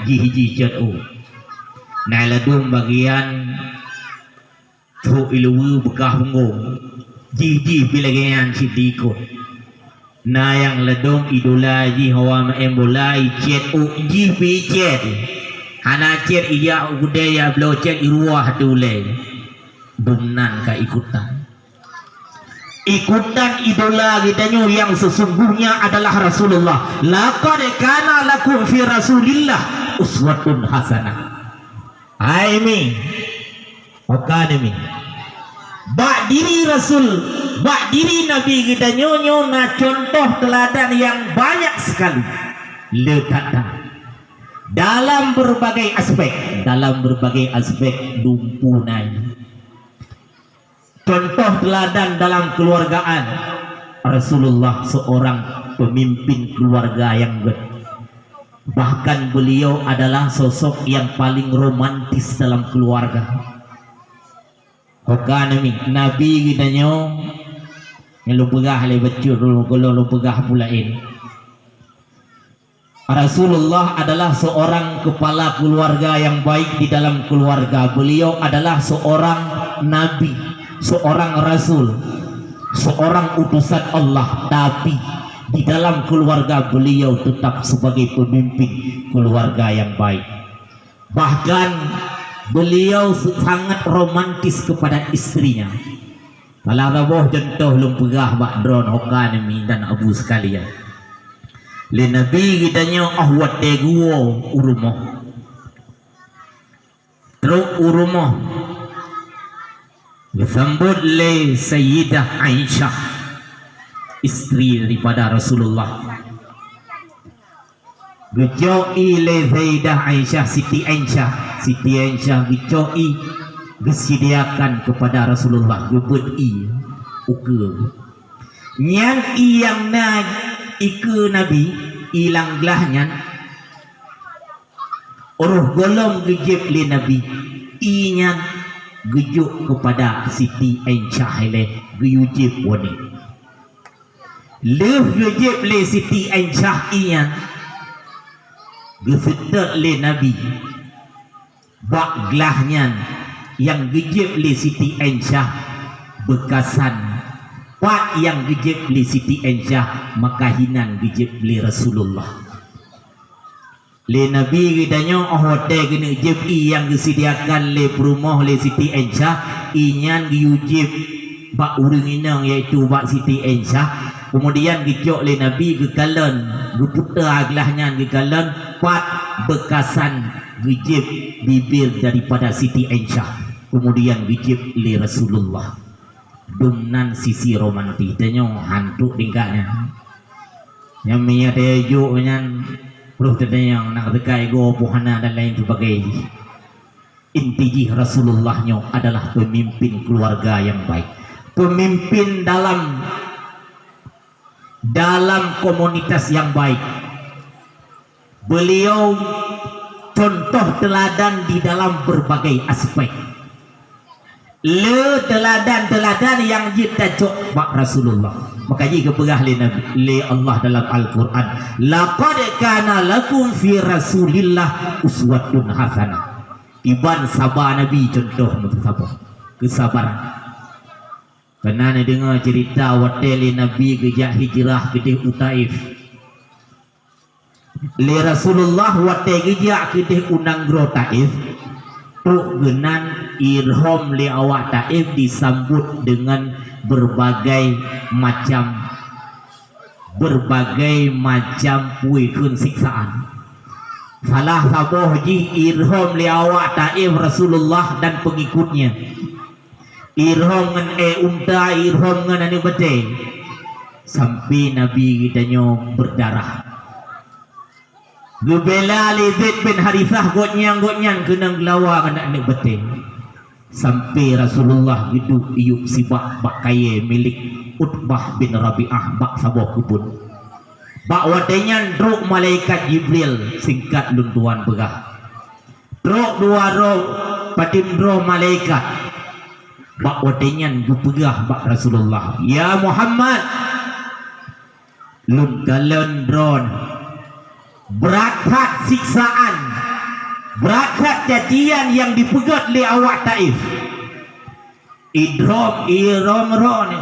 Ji jet u nai ladung bagian tu ilu bekah bengong ji bilagian sidikut na yang ladung idola ji hawa maembulai jet u ji pi jet hana jet iya udaya blo jet iruah dule dumnan ka ikutan idola kita yang sesungguhnya adalah Rasulullah. Laqad kana lakum fi Rasulillah uswatun hasanah. Aimi akademi bak diri Rasul, bak diri Nabi kita nyonyo na contoh teladan yang banyak sekali letakkan dalam berbagai aspek dumpunai. Contoh teladan dalam keluargaan Rasulullah seorang pemimpin keluarga yang bahkan beliau adalah sosok yang paling romantis dalam keluarga. Hokanami Nabi kita nyo lu pegah le becur lu pegah pulain. Rasulullah adalah seorang kepala keluarga yang baik di dalam keluarga. Beliau adalah seorang nabi, seorang rasul, seorang utusan Allah, tapi di dalam keluarga beliau tetap sebagai pemimpin keluarga yang baik. Bahkan beliau sangat romantis kepada istrinya. Kalau raboh contoh lumpegah bakdron hokanemi dan abu sekalian. Le Nabi kita nyo ahwat teguo urumoh. Terus urumoh disambut le Sayyidah Aisyah, istri daripada Rasulullah. Gejoi le Sayyidah Aisyah, Siti Aisyah gejoi disediakan kepada Rasulullah gebeti uke. Nyan yang na ike Nabi ilang gelahnya uruh golong gejep le Nabi inyan gejuk kepada Siti Aisyah le gejep woni le gejep le Siti Aisyah inyan gesedak le Nabi bak gelahnya yang gejep le Siti Aisyah bekasan Pak yang gejep li Siti Aisyah makahinan gejep li Rasulullah. Le Nabi gidanyo hote gini gejep yang disediakan le perumah le Siti Aisyah inyan gijep bak urang inang yaitu bak Siti Aisyah. Kemudian gejok le Nabi gekalan geputar aglahnya gekalan pat bekasan gejep bibir daripada Siti Aisyah. Kemudian gejep li Rasulullah. Dumnan sisi romantis tanyo hantu tingkatnya yang minyak tejo yang perlu yang nak dekai go puhana dan lain sebagainya. Inti Rasulullahnya adalah pemimpin keluarga yang baik, pemimpin dalam komunitas yang baik. Beliau contoh teladan di dalam berbagai aspek. Le teladan yang kita coba Rasulullah. Makanya kepegah le Allah dalam Al-Quran. Laqad kana lakum fi Rasulillah uswatun hasanah. Iban sabar Nabi contoh sabar. Kesabaran. Karena dengar cerita watele Nabi gejak hijrah ke Taif. Le Rasulullah wate gejak ke unang Taif. Tuk genan irham li awak Taif disambut dengan berbagai macam puikun siksaan. Salah saboh ji irham li awak Taif Rasulullah dan pengikutnya. Irham ngan unta, irham ngan anu bete. Sampai Nabi kita nyo berdarah. Gebela li Zaid bin Harithah gotnyang kenang gelawa anak beting sampai Rasulullah hidup iup sibak bak kaya milik Utbah bin Rabi'ah bak saboh kebun bak wadenyan druk malaikat Jibril singkat luntuan begah druk dua roh patim roh malaikat bak wadenyan gupegah bak Rasulullah ya Muhammad lun galon drone Berakat siksaan, berakat cacian yang dipegat oleh awak Taif. Irom ni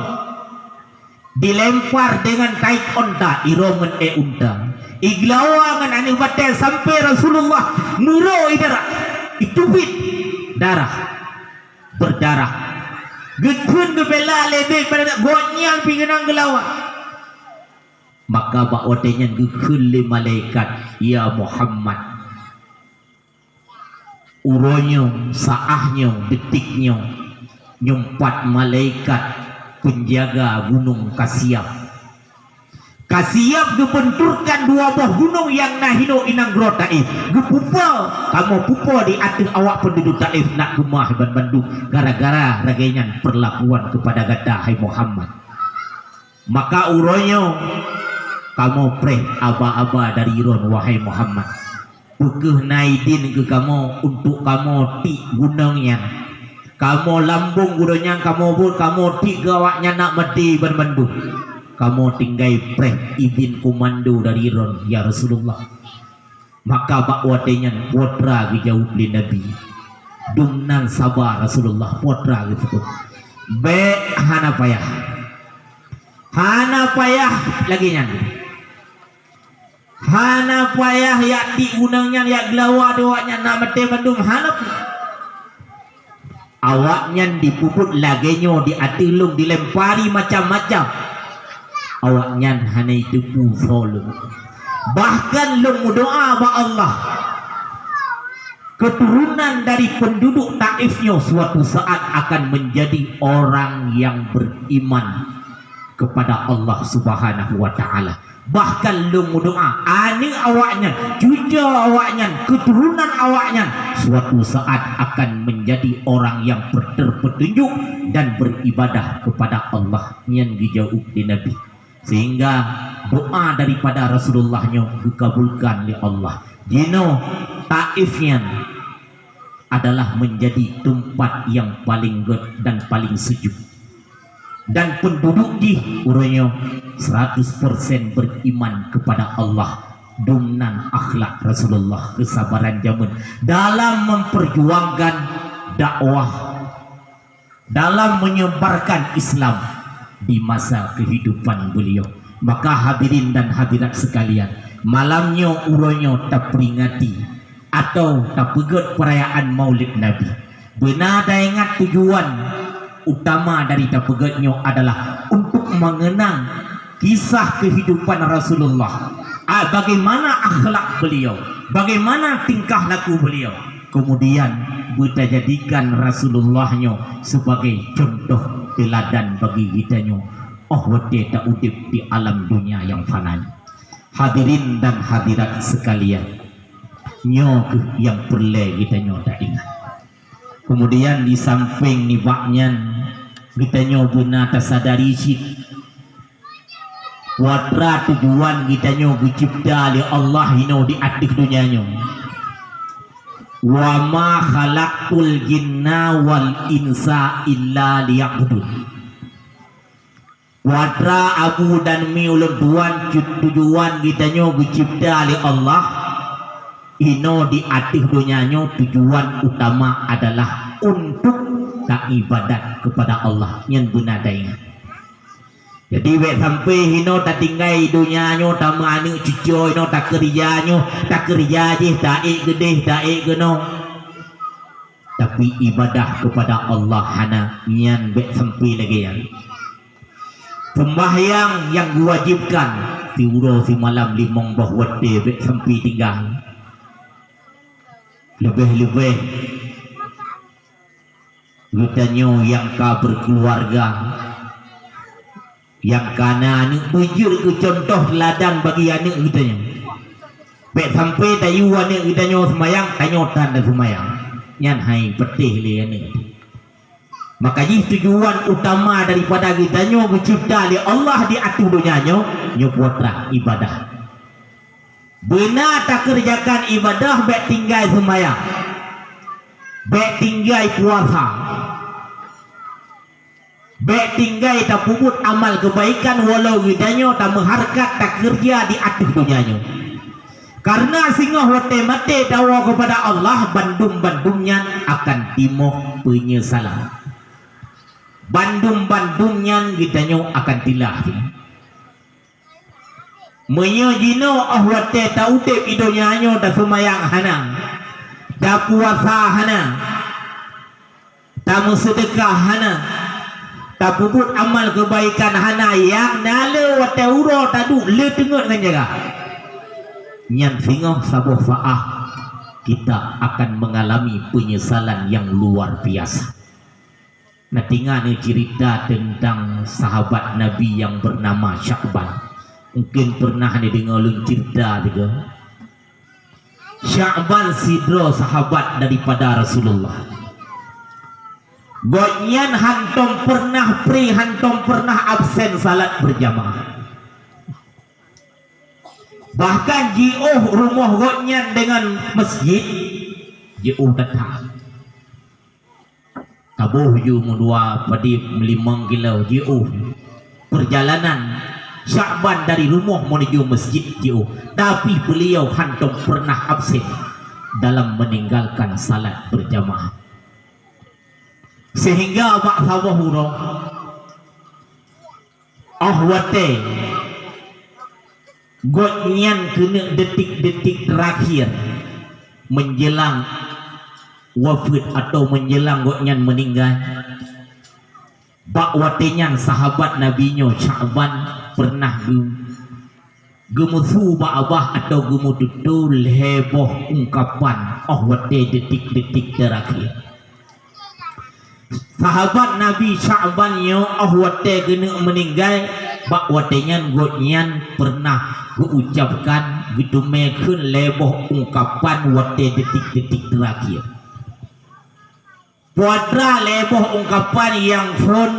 dilempar dengan kait onta, iromen unta. Iglawangan ane batal sampai Rasulullah nuro idara. Itubit darah, berdarah. Gekun gebela lebih pada gonyang pingenang gelawang. Maka bakwatenya gekun le malaikat, ya Muhammad, uronyo saahnya detiknya nyumpat malaikat penjaga gunung Kasiap. Kasiap gebenturkan dua buah gunung yang nahino inang gro Taif. Gepupa kamu pupa di atas awak penduduk Taif nak gemah bandu gara-gara ragainya perlakuan kepada gada hai Muhammad. Maka uronyo kamu preh aba-aba dari iron wahai Muhammad. Pukeh naidin ke kamu untuk kamu ti gunungnya. Kamu lambung gunungnya kamu pun kamu ti gawaknya nak mati bermandu. Kamu tinggai preh izin komando dari iron ya Rasulullah. Maka bakwatenya putra dijawab li Nabi. Dumnan sabar Rasulullah putra gitu. Be hana payah. Hana payah lagi nya. Hana payah ya di gunungnya ya gelawa doanya nak mati bandung hanap. Awaknya dipuput lagenyo diatilung dilempari macam-macam. Awaknya hana itu puzolum. Bahkan lu doa ba Allah. Keturunan dari penduduk Taifnya suatu saat akan menjadi orang yang beriman kepada Allah Subhanahu wa taala. Bahkan lu doa ani awaknya, cucu awaknya, keturunan awaknya suatu saat akan menjadi orang yang berpetunjuk dan beribadah kepada Allah yang dijauh di Nabi. Sehingga doa daripada Rasulullahnya dikabulkan oleh Allah. Dino Taifnya adalah menjadi tempat yang paling good dan paling sejuk. Dan penduduk di urunyo 100% beriman kepada Allah. Dumnan akhlak Rasulullah, kesabaran zaman dalam memperjuangkan dakwah, dalam menyebarkan Islam di masa kehidupan beliau. Maka hadirin dan hadirat sekalian, malamnya urunyo tak peringati atau tak pegat perayaan Maulid Nabi. Benar dah ingat tujuan utama dari tapegatnya adalah untuk mengenang kisah kehidupan Rasulullah, bagaimana akhlak beliau, bagaimana tingkah laku beliau. Kemudian kita jadikan Rasulullahnya sebagai contoh teladan bagi kitanya. Oh wate tak udip di alam dunia yang fana. Hadirin dan hadirat sekalian, nyok yang perlu kitanya tak ingat. Kemudian di samping nibaknya kita nyobuna tersadari sih watra tujuan kita nyobu cipta oleh Allah hino di atas dunianya. Wa ma khalaqtul jinna wal insa illa liya'budun. Watra abu dan miulun tujuan kita nyobu cipta oleh Allah hino di atas dunianya. Tujuan utama adalah untuk tak ibadat kepada Allah yang guna daingan. Jadi wek sampai hino tak tinggal dunianya, tak mana cucu hino tak kerja je, tak gede, tak geno. Tapi ibadah kepada Allah hana yang wek sampai lagi yang sembahyang yang diwajibkan tiuro si malam limong bahwate wek sampai tinggal. Lebih-lebih Gutanyo yang ka berkeluarga, yang kana ni ujur ke contoh ladang bagi anak gutanyo. Baik sampai tayu anak gutanyo semayang, tanyo tanda semayang. Nyan hai petih le anak. Maka ji tujuan utama daripada gutanyo mencipta oleh Allah di atas dunianyo, nyo putra ibadah. Benar tak kerjakan ibadah, baik tinggal semayang, baik tinggal puasa, baik tinggal tak puput amal kebaikan walau gidanya tak mengharkat tak kerja di atas dunianya. Karena singa hote mate dawa kepada Allah, bandung-bandungnya akan timo penyesalan. Bandung-bandungnya gitanyo akan tilah. Menyojino ahwate taute idonyanyo da sumayang hana, da puasa hana, da sedekah hana, da puput amal kebaikan hana yang nale wate uro tadu le tengok kan jaga. Nyan singoh sabuh faah kita akan mengalami penyesalan yang luar biasa. Nah, tinggal ni cerita tentang sahabat Nabi yang bernama Sya'ban. Mungkin pernah ni dengar lu cerita juga. Sya'ban sidro sahabat daripada Rasulullah. Godnyan hantom pernah hantom pernah absen salat berjamaah. Bahkan jauh rumah godnyan dengan masjid, jauh datang. Tabuh ju mudua padi 5 kilo jauh. Perjalanan Sya'ban dari rumah menuju masjid jauh. Tapi beliau hantum pernah absen dalam meninggalkan salat berjamaah. Sehingga mak sawahuro ahwate godnyan kena detik-detik terakhir menjelang wafat atau menjelang godnyan meninggal. Bakwatenyan sahabat Nabi-nyo Sya'ban pernah gemusu ba'abah atau gemututul heboh ungkapan ahwate detik-detik terakhir. Sahabat Nabi Sya'ban yo ahwate kena meninggal, bakwatenyan godnyan pernah mengucapkan gitu mekun leboh ungkapan wate detik-detik terakhir. Puatra leboh ungkapan yang fun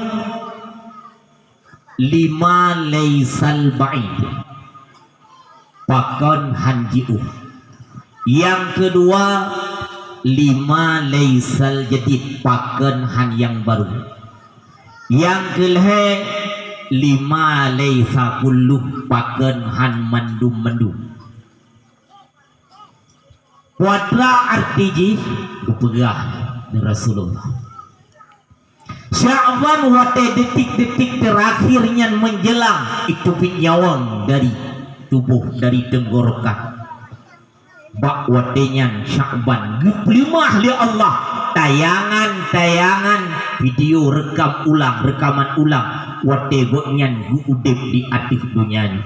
5 laisal ba'id pakon hanji'u. Yang kedua 5 laisal jadid pakon han yang baru. Yang kelhe 5 laisa kulluh pakon han mandum-mandum. Puatra artiji berperah Rasulullah. Sya'ban wate detik-detik terakhirnya menjelang itu pinyawang dari tubuh, dari tenggorokan. Bak watenya Sya'ban geplimah li Allah tayangan video rekaman ulang wate godnyan guudep di atif dunyanya.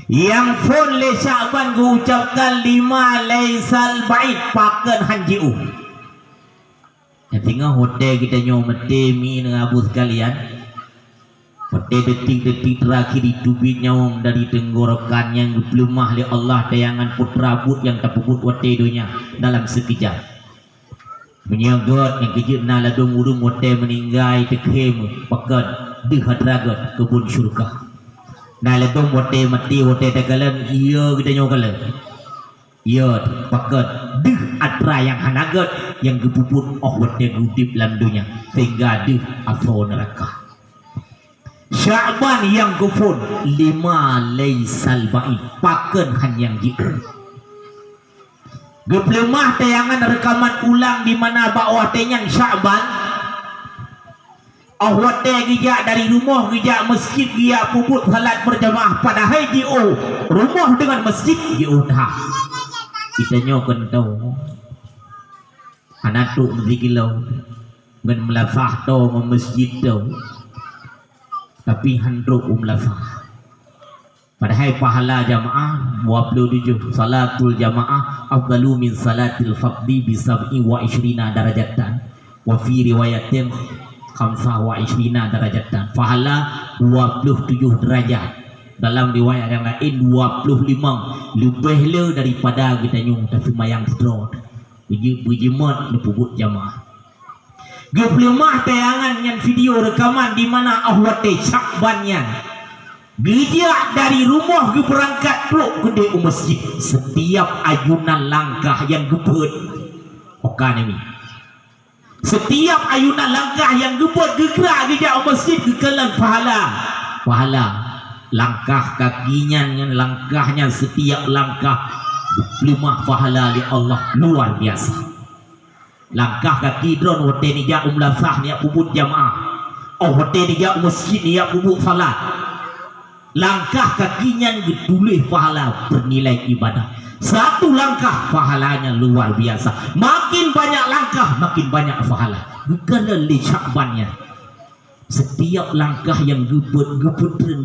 Yang pun le Sya'ban guucapkan 5 laisal ba'id paken hanji'u. Tengah hotel kita nyomete mi dengan abu sekalian. Hotel detik-detik terakhir itu nyawang dari tenggorokan yang geplimah li Allah tayangan putra but yang terpuput hotel dunia dalam sekejap. Menyagot yang kejut na ladung urung hotel meninggal tekem pakan di hadragat kebun syurga. Na ladung hotel mati hotel tagalan iya kita nyokalan. Iya pakat dih atra yang hanagat yang gepuput ahwatnya gudip landunya sehingga dih afro neraka. Sya'ban yang gufun 5 laisal ba'id paken han yang ji'u. Geplemah tayangan rekaman ulang di mana bawah tenyang Sya'ban ahwatnya gijak dari rumah gijak masjid gijak puput salat berjamaah padahal ji'u rumah dengan masjid ji'u dah. Kita nyokan tahu anak tu mesti kilau ngan melafah tau masjid tau tapi handruk melafah padahal pahala jamaah 27 salatul jamaah afdalu min salatil fardhi bi 27 darajatan wa fi riwayatin 25 darajatan pahala 27 derajat. Dalam riwayat yang lain 25 lebih le daripada kita nyung tersemayang strot puji mat nepubut jamaah. Geplemah tayangan yang video rekaman di mana ahwate Sya'bannya gejak dari rumah ke berangkat peluk gede masjid setiap ayunan langkah yang gebet okan ini setiap ayunan langkah yang gebet gegerak gejak masjid gekelan pahala langkah kakinya dengan langkahnya setiap langkah lemah pahala li Allah luar biasa. Langkah kaki drone hote ni ja umlasah ni pubut jamaah. Oh hote ni ja masjid ni pubut salat. Langkah kakinya ditulis pahala bernilai ibadah. Satu langkah pahalanya luar biasa. Makin banyak langkah makin banyak pahala. Bukan li Syakbannya. Setiap langkah yang geputer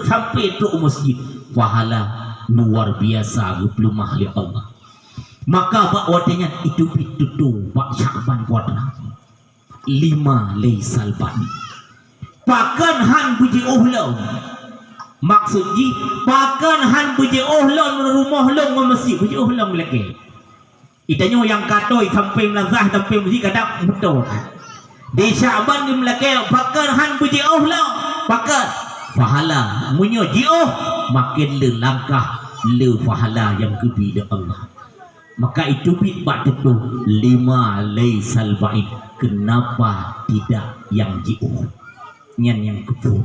sampai ke masjid, pahala luar biasa geplumah li Allah. Maka bak watanya itu bak Syakban kuadra 5 laisal bani. Pakan han puji ohlau. Maksudnya pakan han puji ohlau rumah long masjid puji ohlau lagi. Itanya yang katoi sampai melazah sampai masjid kadang betul. Di Syakban ni melaki pakan han puji ohlau. Pakan pahala munyo jioh makin le langkah le pahala yang kepada Allah. Maka itu bak tentu 5 laisal ba'id. Kenapa tidak yang jioh? Yang kedua.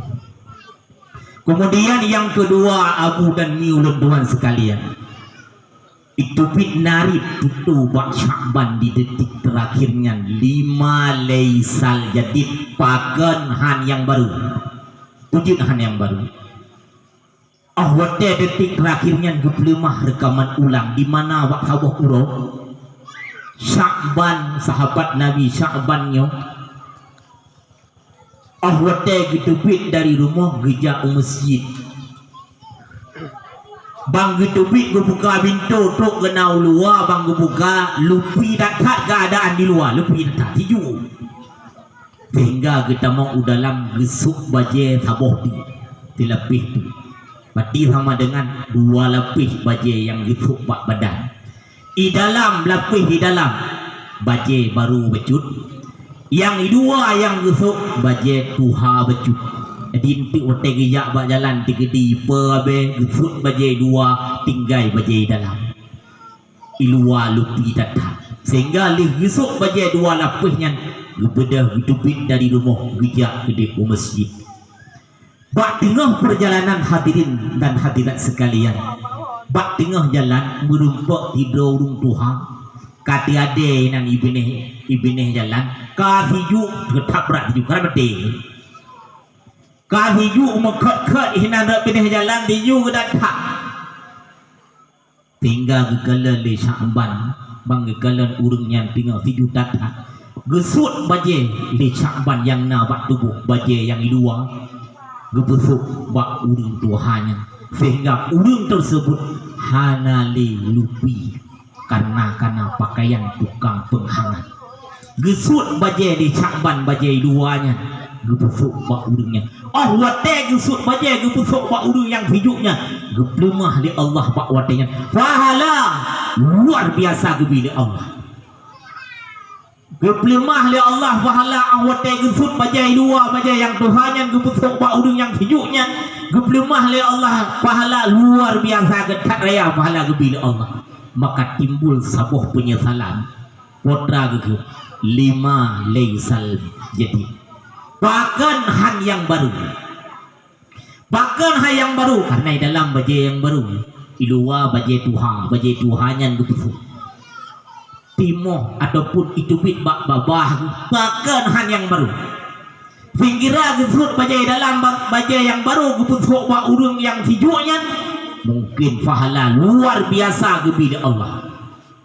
Kemudian yang kedua, Abu dan Miulun Tuhan sekalian, itu narik itu bak Syakban di detik terakhirnya 5 laisal jadid pakan han yang baru, wujud han yang baru. Wate detik terakhirnya gepelemah rekaman ulang di mana wak sawah uro Syakban sahabat Nabi Syakbannya wate gitu bit dari rumah geja masjid. Bang gitu bit buka pintu tok kenau luar bang buka lupi dekat keadaan di luar lupi dekat hijau. Sehingga kita mau dalam gesuk baje saboh di lebih tu. Berarti sama dengan 2 lapis baje yang gesuk bak badan. Di dalam lapis di dalam baje baru becut. Yang dua yang gesuk baje tuha becut. Jadi nanti otak gejak bak jalan tiga di pe gesuk baje 2 tinggal baje dalam. Luar lupi datang. Sehingga li gesuk baje 2 lapisnya gebedah gedubit dari rumah gejak ke di masjid. Bak tengah perjalanan hadirin dan hadirat sekalian. Bak tengah jalan merumpak tidur urung Tuhan. Kati ade nang ibineh jalan. Kahiju ketabrak hiju karena bete. Kahiju mekat hinan ibineh jalan diju kedatak. Tinggal gegalan le Syakban. Bang gegalan urung yang tinggal hiju datak. Gesut baje le Syakban yang na bak tubuh baje yang dua. Gebesuk bak urung Tuhannya. Sehingga urung tersebut hanali lupi karena pakaian tukang penghangat. Gesut baje di Syakban baje duanya gebesuk bak urungnya. Wate gesut baje gebesuk bak urung yang hijuknya geplumah di Allah bak watenya. Pahala luar biasa gebili Allah. Geplumah li Allah pahala awate gesut bajai 2 bajai yang Tuhannya gebesuk bak urung yang hijuknya geplumah li Allah pahala luar biasa getak raya pahala gebili Allah. Maka timbul sabuh penyesalan potra gege 5 laisal jadi bahkan han yang baru karena dalam bajai yang baru ilua bajai Tuhannya gebesuk timoh ataupun itu bit bak babah bahkan han yang baru pinggirah gesut bajai dalam bajai yang baru gebesuk bak urung yang hijaunya mungkin pahala luar biasa kepada Allah.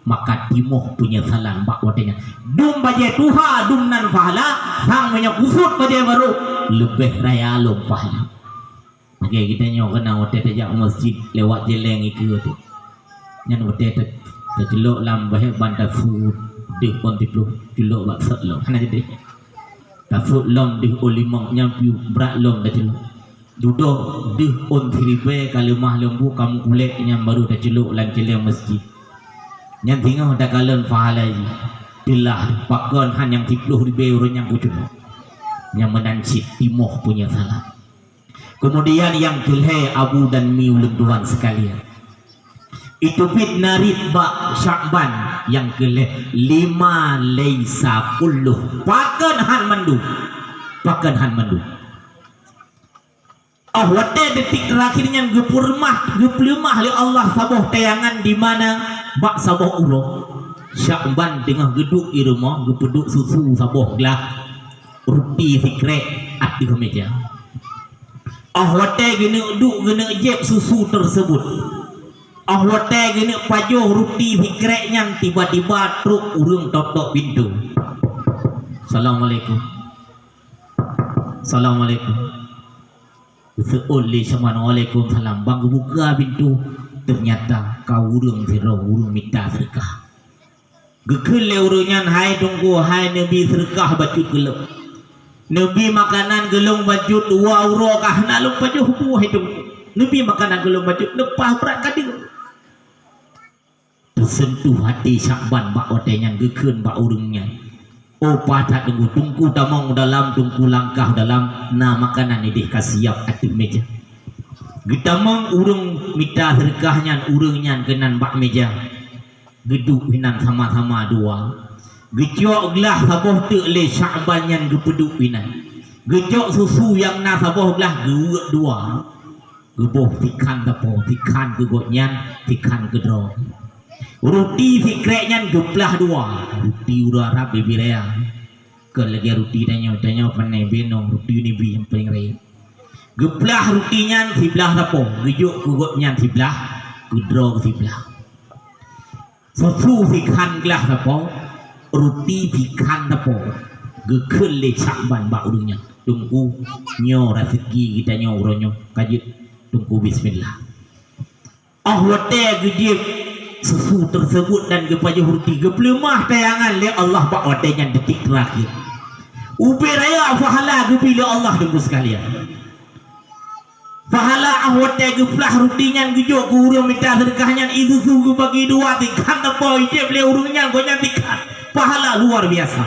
Maka timoh penyesalan bak watanya dum bajai tuha dum nan pahala sang menyakufut bajai baru lebih raya lom pahala. Oke kita nyok kena wate tajak masjid lewat jeleng itu tu nyan wate terjelok lam bahaya bandar food deh pon tiplu jelok bak sat lom hana jadi tafut lom deh olimong nyampiu berat lom dah jelok duduk deh on tribe kalimah lembu kamu kulit yang baru dah jelok lan jeleng masjid yang tinggal dah kalen pahala ji dilah pakon han yang tiplu ribe urun yang kucuk yang menancit timoh punya salah. Kemudian yang kelhe Abu dan Miulun Tuhan sekalian itu fitnah ritba Syakban yang kelih 5 laisa kulluh pakan han mandu wate detik terakhirnya geplemah oleh Allah saboh tayangan di mana bak saboh ulo Syakban tengah geduk di rumah gepeduk susu saboh gelah roti fikrek di kemeja. Wate gena duk gena jeb susu tersebut. Wate gena pajuh roti fikrek tiba-tiba truk urung totok pintu. Assalamualaikum. Assalamualaikum. Seoleh Assalamualaikum salam. Bang buka pintu. Ternyata kau urung minta sedekah. Gekele urungnya hai tunggu hai Nabi sedekah baju gelap. Nabi makanan gelung baju 2 euro kah nak lu baju buah itu. Nabi makanan gelung baju lepas berat kading. Tersentuh hati Syakban bak otenya gekeun bak urungnya. Patah tunggu damang dalam tunggu langkah dalam makanan ini kasiap atik meja. Gedamang urung minta sedekahnya urungnya kenan bak meja. Geduk hinan sama-sama dua. Gejok gelah saboh tu le Syakban yang gepeduk hinan. Gejok susu yang na saboh gelah dua. Geboh tikan tapo tikan gegotnya tikan gedro. Roti fikreknya geplah dua. Roti ura Arab bibiraya. Ke lagi roti tanya panai benong roti ni bi yang paling raya. Geplah rotinya sebelah tapo. Gejuk gegotnya sebelah. Gedro sebelah. Susu fikan gelah tapo. Roti fikan tapo. Gekun le Syakban bak urungnya. Tunggu nyo rezeki kita nyo uronyo. Kajit tunggu bismillah. Wate gejib susu tersebut dan gepaju hurti geplemah tayangan le Allah bak watenya detik terakhir. Ubi raya fahala gepila Allah tunggu sekalian. Fahala wate geplah rutinya gejuk urung minta sedekahnya itu sugu bagi dua tikan tapo ijib le urungnya gonya tikan. Pahala luar biasa.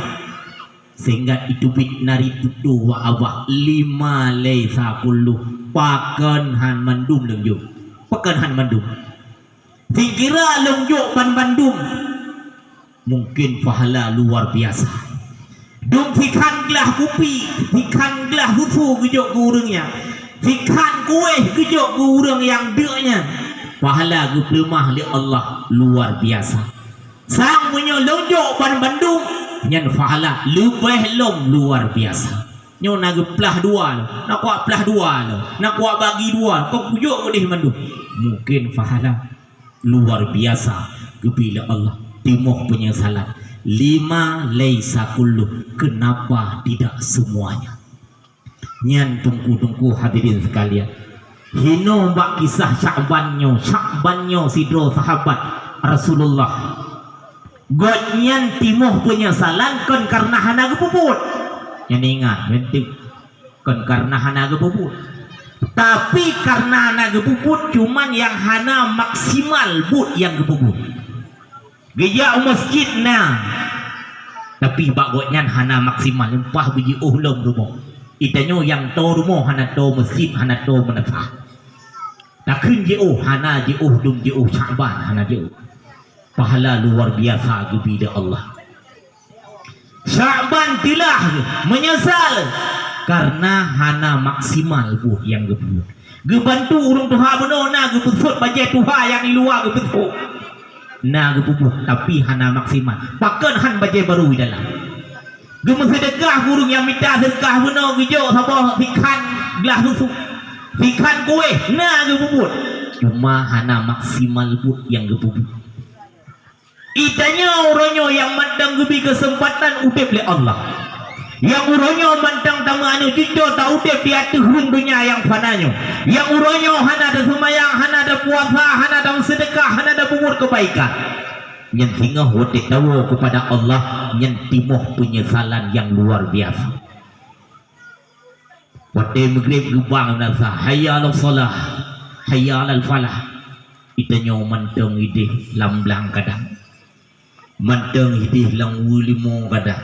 Sehingga itu bit nari tutu wa abah 5 leisa kullu paken han mandum lengjum. Paken han mandum. Dikira lengjok ban bandum mungkin pahala luar biasa. Dum fikan gelah kupi, fikan gelah susu gejok ke urangnya, fikan kue gejok ke urang yang deknya. Pahala geplemah li Allah luar biasa. Sang punya lengjok ban bandum nyan pahala lebih lom luar biasa. Nyo nak geplah dua lo, nak kuat pelah dua lo, nak kuat bagi dua, kau gejok ke deh mandum. Mungkin pahala luar biasa kepila Allah timoh penyesalan 5 leisa kullu. Kenapa tidak semuanya? Nyan tunggu hadirin sekalian. Hino mbak kisah Syakbannya sidro sahabat Rasulullah. Godnyan timoh penyesalan kon karena hana gepuput. Yang ingat bentuk kon karena hana gepuput. Tapi karena anak gepuput cuman yang hana maksimal but yang gepuput. Gejak masjid na. Tapi bagotnya hana maksimal empah biji uhlom rumah. Itanyo yang to rumah hana to masjid hana to menafah. Takun jauh hana jauh dum jauh Syakban hana jauh. Pahala luar biasa kepada Allah. Syakban tilah menyesal karena hana maksimal buh yang gebut. Gebantu urung tuha benar na gebut baca tuha yang di luar gebut. Na gebut tapi hana maksimal. Pakan han baca baru di dalam. Gemen sedekah urung yang minta sedekah benar gejok sabah fikan gelah susu. Fikan kue na gebut. Cuma hana maksimal buh yang gebut. Itanya orangnya yang mandang gebi kesempatan udip oleh Allah. Yang urangnya mandang tamanu jujur tak udip di atas dunia yang fananya. Yang urangnya hana ada semayang, hana ada puasa, hana ada sedekah, hana ada umur kebaikan. Yang tinggal wadik dawa kepada Allah, yang timoh penyesalan yang luar biasa. Wadik maghrib lubang nasa hayya ala salah, hayya ala falah. Itanya mandang idih lamblang kadang. Mandang idih lang wulimo kadang.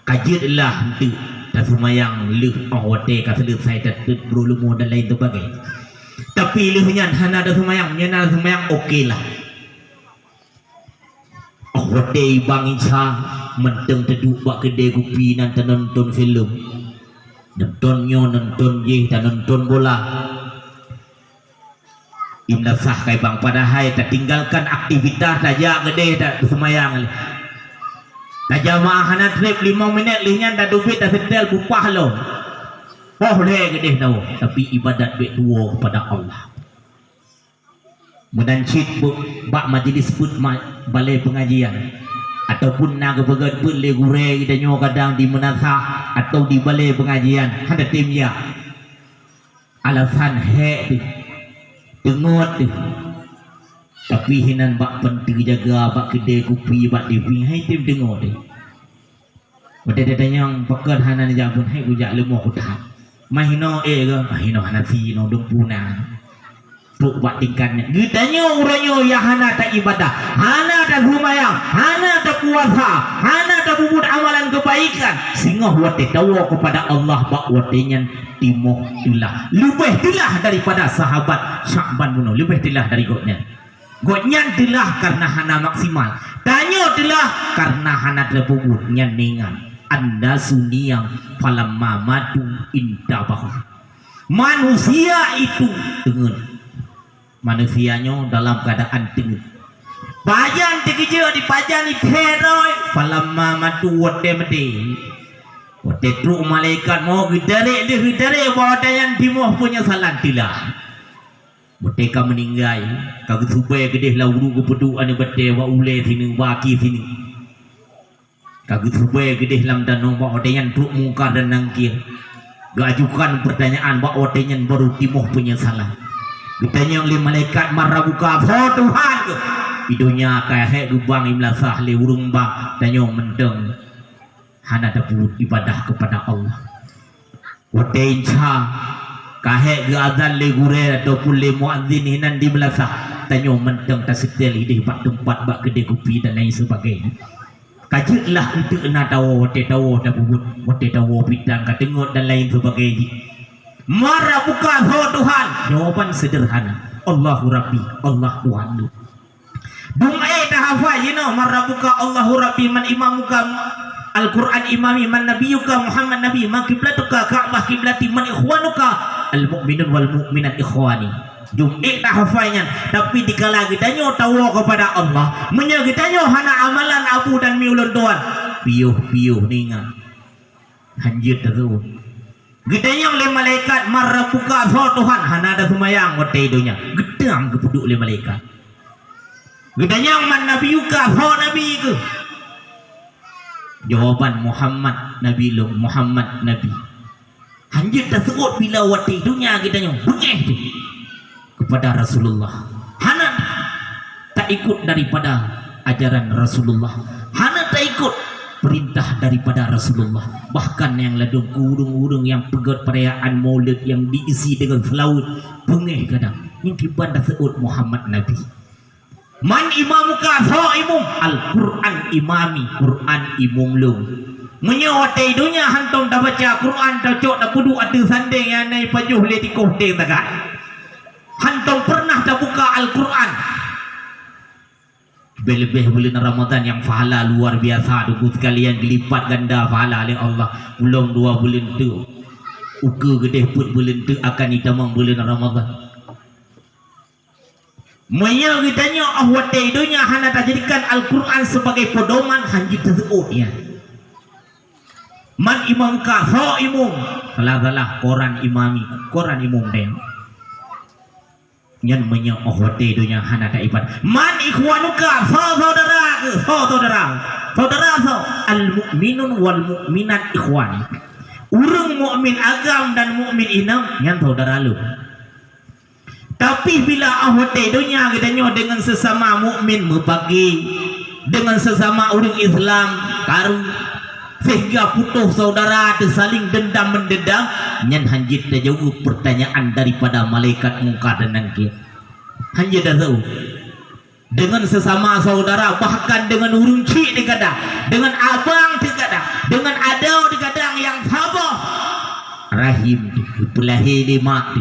Kajitlah nanti tak semayang leh awate kata leh saya tak berulumu dan lain sebagainya. Tapi lehnya hana ada semayang, nyana semayang okeylah. Awate bang insya menteng teduk bak kedai kopi nanti nonton filem. nonton je dan nonton bola. Imna sah kai bang padahal tak tinggalkan aktivitas saja gede tak semayang. Tak jamaah hana trip 5 minit linyan dah duit dah setel bupah lo. Oh leh gede tahu tapi ibadat duit tua kepada Allah. Menancit bak majlis put balai pengajian ataupun naga pegat put le gure kita nyo kadang di menasa atau di balai pengajian ada timnya. Alasan he dengot tapi hinan bak penting jaga bak kedai kopi bak TV hai tim dengot pada datang pekan hanan jabun hai ujak lemah udah mahino ke mahino hanafi no dong puna tuk bak tingkannya gitanya uranyo ya hana tak ibadah hana tak humayang hana tak puasa hana tak bubut amalan kebaikan sehingga wate dawa kepada Allah bak watenya timoh tilah lebih tilah daripada sahabat Sya'ban bunuh lebih tilah dari godnya tilah karena hana maksimal tanya tilah karena hana terbubut nyaningan anda suniyang falamma matu intabahu manusia itu dengan manusianya dalam keadaan tengah pajan dikejar di pajan di teroi falamma matu wate mati wate truk malaikat mau gedare dia gedare bawa dayan timoh punya salan tilah mereka meninggal kagak supaya gede lauru kepedu ane bete wa ule sini baki sini kagak supaya gede lam danong bawa dayan truk mungkar dan nangkir gajukan pertanyaan bawa dayan baru timoh punya salah ditanya oleh malaikat marabuka oh Tuhan idonya kayak lubang imlasah le urung bak tanya mendeng hana dapat ibadah kepada Allah watain cha kahe ge azan le gure ataupun le muazzin hinan di belasah tanya mendeng tak setel ide bak tempat bak kedai kopi dan lain sebagainya kajutlah untuk na tawo wate tawo dah bubut wate tawo bidang ka tengok dan lain sebagainya marah bukan oh Tuhan jawaban sederhana Allahu Rabbi Allah Tuhan doa dah hafal you know marah buka Allahu Rabbi man imamuka Al-Quran imami man nabiyuka Muhammad nabi man kiblatuka Ka'bah kiblati man ikhwanuka al-mu'minun wal mu'minat ikhwani jum'ik dah hafalnya tapi dikala kitanya tahu kepada Allah menyagitanya hana amalan abu dan miulun doan piuh ningan hanjir tu gedanya oleh malaikat marabuka so Tuhan hana ada semayang wate idonya gedang kepuduk oleh malaikat gedanya man nabiyuka so nabi ke jawaban Muhammad Nabi lo Muhammad Nabi hanjir tersebut bila wati dunia kita nyong bengeh kepada Rasulullah hana tak ikut daripada ajaran Rasulullah hana tak ikut perintah daripada Rasulullah bahkan yang ladung urung-urung yang pegat perayaan maulid yang diisi dengan selaut bengeh kadang yang kiban tersebut Muhammad Nabi man imamuka so imum Al-Quran imami Quran imum lu menyawati dunia hantum dah baca Quran dah cok dah pudu ada sanding yang naik pajuh le tikoh deng tak hantum pernah dah buka Al-Quran lebih bulan Ramadan yang pahala luar biasa tu sekalian dilipat ganda pahala oleh Allah ulang 2 bulan tu uka gede put bulan tu akan ditamang bulan Ramadan Maya kitanya ahwate dunia hana tak jadikan Al-Quran sebagai pedoman hanji tersebut ya. Man imam ka so imum salah koran imami koran imum den nyan maya ahwate dunia hana tak ibad man ikhwanuka so saudara so al-mu'minun wal mu'minat ikhwani urang mukmin agam dan mukmin inam nyan saudara lu. Tapi bila ahwate dunia katanya dengan sesama mukmin berbagi dengan sesama orang Islam karu sehingga putus saudara saling dendam mendendam nyan hanjit dah jauh pertanyaan daripada malaikat mungkar dan nangkir hanjit dah tahu dengan sesama saudara bahkan dengan urung cik dikadang dengan abang dikadang dengan adau dikadang yang sabar rahim di pelahi lima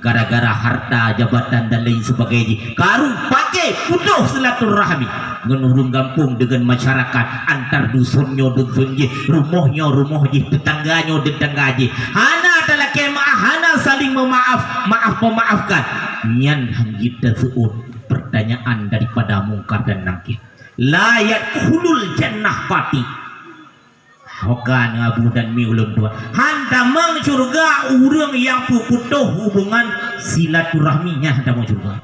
gara-gara harta, jabatan dan lain sebagainya. Karung pakai putus silaturahmi. Ngenurung kampung dengan masyarakat antar dusunnya dusunnya, rumahnya, tetangganya. Hana adalah kemaah, hana saling memaafkan. Nyan hanggita seun pertanyaan daripada mungkar dan nakir. Layak hulul jannah pati. Hokan abu dan mi ulun tua. Handa mang surga urang yang puputuh hubungan silaturahminya handa mang surga.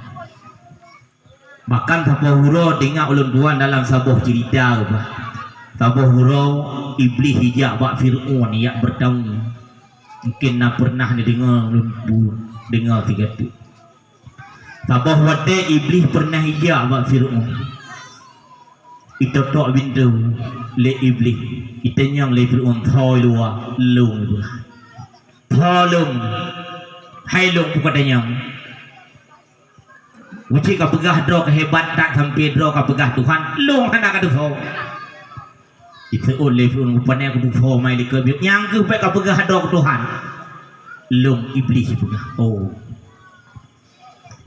Makan sabuh huro dengar ulun tua dalam sabuh cerita apa. Sabuh huro iblis hijak bak Fir'aun yang bertemu. Mungkin nak pernah dengar ulun dengar tiga tu. Sabuh wate iblis pernah hijak bak Fir'aun. Itu tok bintu le iblis kita nyang le Fir'aun thoi lua lung tu tholung hai lung pada nyang uci ka pegah dro kehebat tak sampai dro ka pegah Tuhan lung anak ka tu itu oleh Fir'aun rupanya ku tu mai le ke nyang ke pe ka pegah dro Tuhan lung iblis pegah oh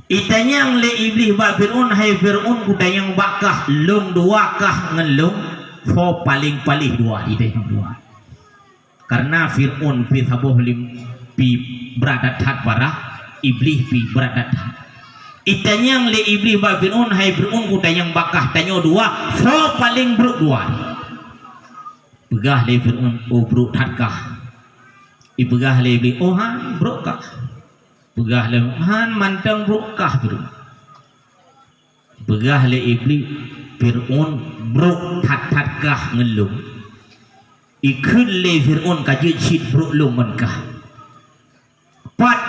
itanyang le iblis ba Fir'aun hai Fir'aun kudayang bakah lung dua kah ngelung fo paling dua itanyang dua karena Fir'aun pi sabuh lim pi beradat hat para iblis pi beradat hat itanyang le iblis ba Fir'aun hai Fir'aun kudayang bakah tanyo dua fo paling bruk dua begah le Fir'aun oh bruk hat kah ibegah le iblis oh han bruk kah begah le han mantang brukah Fir'aun begah le iblis Fir'aun bruk tat-tatkah ngelung ikun le Fir'aun kajit shit bruk lung menkah pat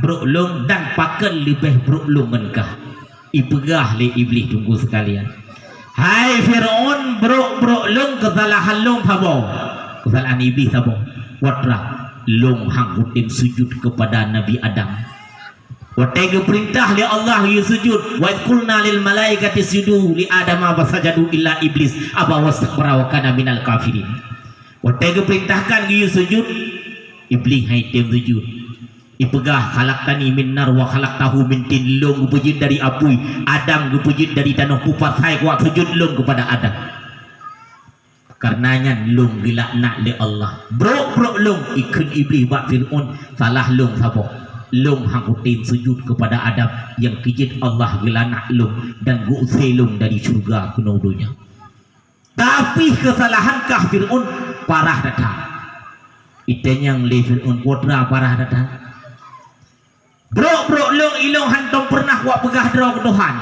bruk lung dan pakel lebih bruk lung menkah ibegah le iblis tunggu sekalian hai Fir'aun bruk lung kesalahan lung tabo kesalahan iblis tabo watra lung hang kutim sujud kepada Nabi Adam. Watega perintah li Allah yu sujud. Wa qulna lil malaikati sujudu li Adam fasajadu illa iblis aba wastakbara wa kana minal kafirin. Watega perintahkan yu sujud iblis hai tem sujud. Ipegah khalaqtani min nar wa khalaqtahu min tin lung gupujud dari api. Adam gupujud dari tanah kupat hai kuat sujud lung kepada Adam. Karenanya lung dilaknat oleh Allah brok lung ikut iblis buat Fir'aun salah lung sabo lung hangkutin sujud kepada Adam yang kijit Allah dilaknat lung dan gu'usai lung dari surga ke dunia tapi kesalahan kah Fir'aun parah datang itanya yang le Fir'aun kodra parah datang brok lung ilung hantom pernah buat pegah draw ke Tuhan